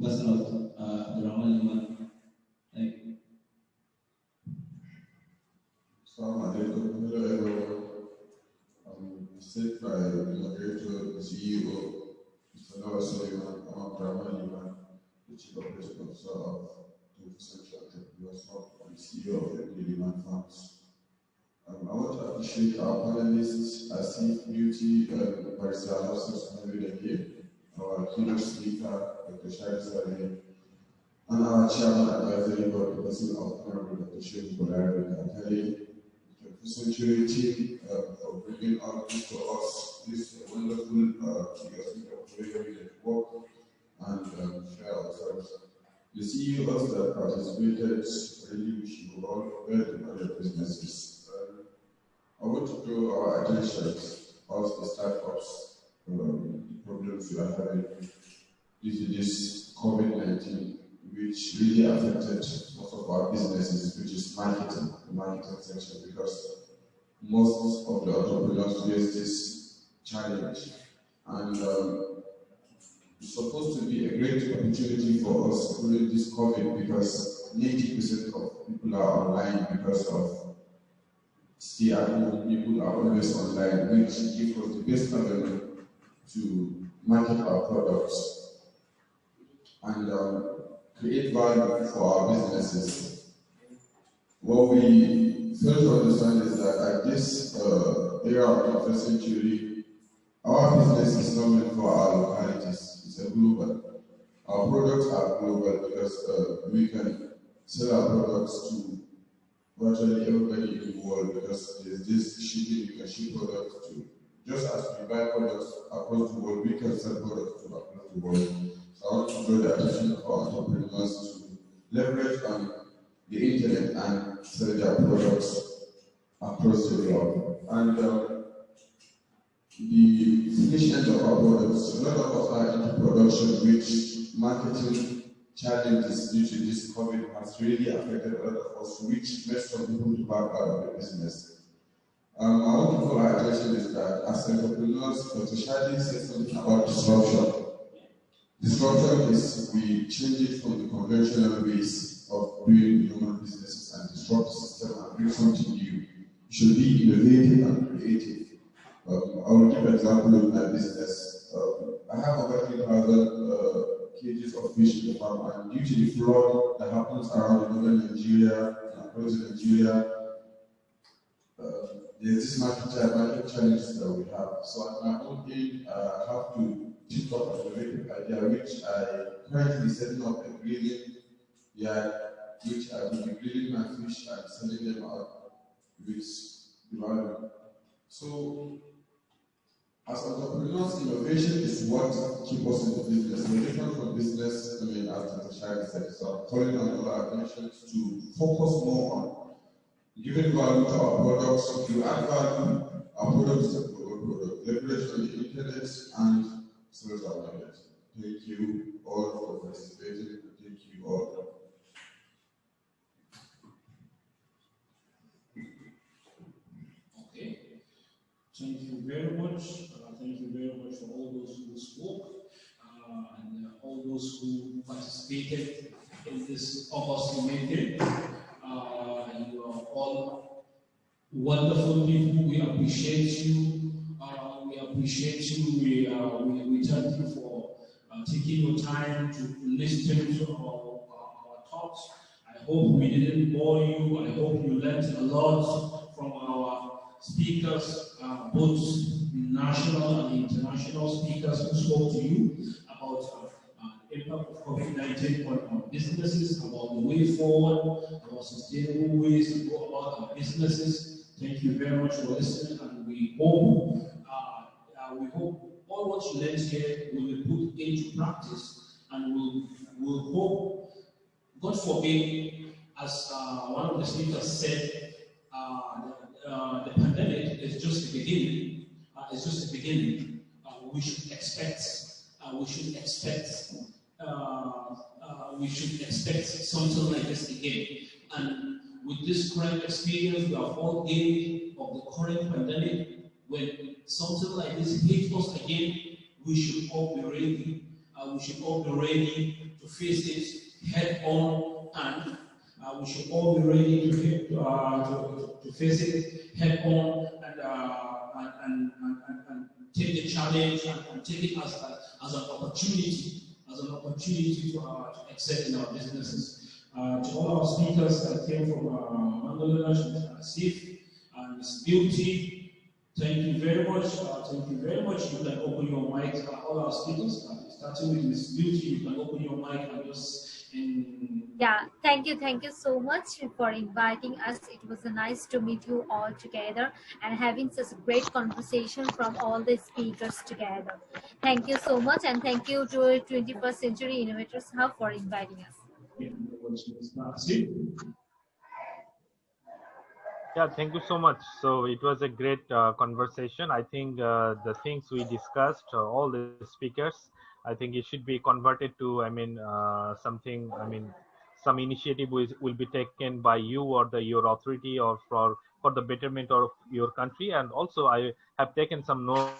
person of Abdulrahman Liman. Thank you. Assalamu alaikum. Hello everyone. I'm said by the moderator, the CEO, Mr. Lawal Sulaiman, Abdulrahman Liman, the Chief Operating Officer of 20th Century Entrepreneurs Hub, and CEO of the Liman Farms. I want to appreciate our panelists, Asif, Beauty, Barrister Hafsat here, our keynote speaker, Dr. Shadi Sabeh, and our chairman advisory board, the person of Honorable Dr. Shehu, Balarabe, Kakale, the Century team for bringing out this to us, this wonderful opportunity of work and share ourselves. The CEOs that participated really wish you all well in your businesses. I want to draw our attention of the startups, the problems we are having due to this COVID-19, which really affected most of our businesses, which is marketing, the marketing section, because most of the entrepreneurs face this challenge. And it's supposed to be a great opportunity for us during this COVID because 90% of people are online because of stay at home. People are always online, which gives us the best avenue to market our products and create value for our businesses. What we fail to understand is that at this era of the 21st century, our business is not meant for our localities. It's a global. Our products are global because we can sell our products to virtually everybody in the world because there's this shipping, you can ship products to. Just as we buy products across the world, we can sell products to across the world. So I want to draw the attention of our entrepreneurs to leverage on the internet and sell their products across the globe. And the finished end of our products, a lot of us are into production, which marketing challenges due to this COVID has really affected a lot of us, which makes some people to back out of the business. I want to call our attention is that as entrepreneurs, Dr. Shadi said something about disruption. Disruption is we change it from the conventional ways of doing human businesses and disrupt the system and bring something new. You should be innovative and creative. I will give an example of my business. I have over 3,000 kgs of fish in the farm, and due to the flood that happens around northern Nigeria and across Nigeria, there's this market challenges that we have. So at my own age, I have to think of an innovative idea, which I currently setting up a grilling yard, which I will be grilling my fish and selling them out with the value. So as entrepreneurs, innovation is what keeps us in the business. We're different from business, as Dr. Shadi said. So I'm calling on all our attention to focus more on giving value to our products. If you add value, our product is a global product. Leverage on the internet and sales awareness. Thank you all for participating. Thank you all. Okay. Thank you very much. Thank you very much for all those who spoke and all those who participated in this August meeting. You are all wonderful people. We appreciate you. We appreciate you. We thank you for taking your time to listen to our talks. I hope we didn't bore you. I hope you learned a lot from our speakers, both national and international speakers who spoke to you about the impact of COVID-19 on our businesses, about the way forward, about sustainable ways to go about our businesses. Thank you very much for listening, and we hope all what you learned here will be put into practice, and we'll hope, God forbid, as one of the speakers said, the pandemic is just the beginning. It's just the beginning. We should expect something like this again. And with this current experience we have all gained of the current pandemic, when something like this hits us again, we should all be ready. We should all be ready to face it head on, and we should all be ready to face it head on and take the challenge and take it as an opportunity to excel in our businesses. To all our speakers that came from Bangladesh, Asif and Ms. Beauty, thank you very much. You can open your mic. All our speakers, starting with Ms. Beauty, you can open your mic and just. Yeah, thank you so much for inviting us. It was nice to meet you all together and having such a great conversation from all the speakers together. Thank you so much, and thank you to 21st Century Innovators Hub for inviting us. Yeah, thank you so much. So it was a great conversation. I think the things we discussed, all the speakers, I think it should be converted to, something, some initiative will be taken by you or your authority, or for the betterment of your country. And also I have taken some notes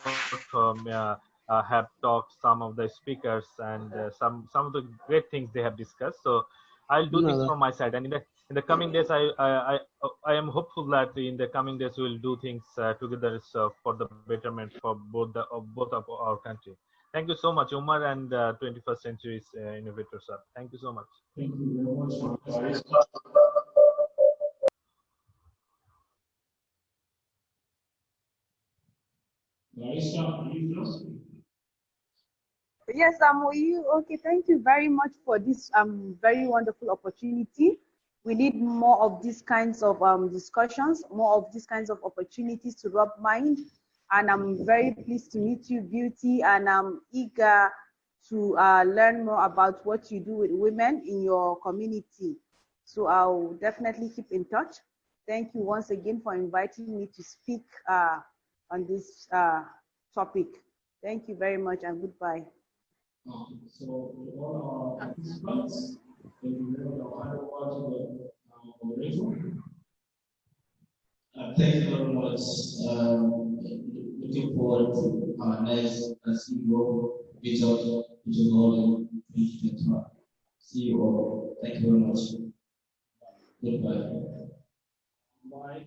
from, have talked some of the speakers, and some of the great things they have discussed. So I'll do things from my side. And in the coming days, I am hopeful that in the coming days we'll do things together for the betterment for both of our country. Thank you so much, Umar, and 21st Century Innovators Hub. Thank you so much. Thank you very much. Yes, okay, thank you very much for this very wonderful opportunity. We need more of these kinds of discussions, more of these kinds of opportunities to rub mind. And I'm very pleased to meet you, Beauty, and I'm eager to learn more about what you do with women in your community. So I'll definitely keep in touch. Thank you once again for inviting me to speak on this topic. Thank you very much and goodbye. So all our participants, we will hand over to the moderator. Thank you very much. Looking forward to our next CEO visit, which is held in 2021. See you all. Thank you very much. Goodbye. Bye.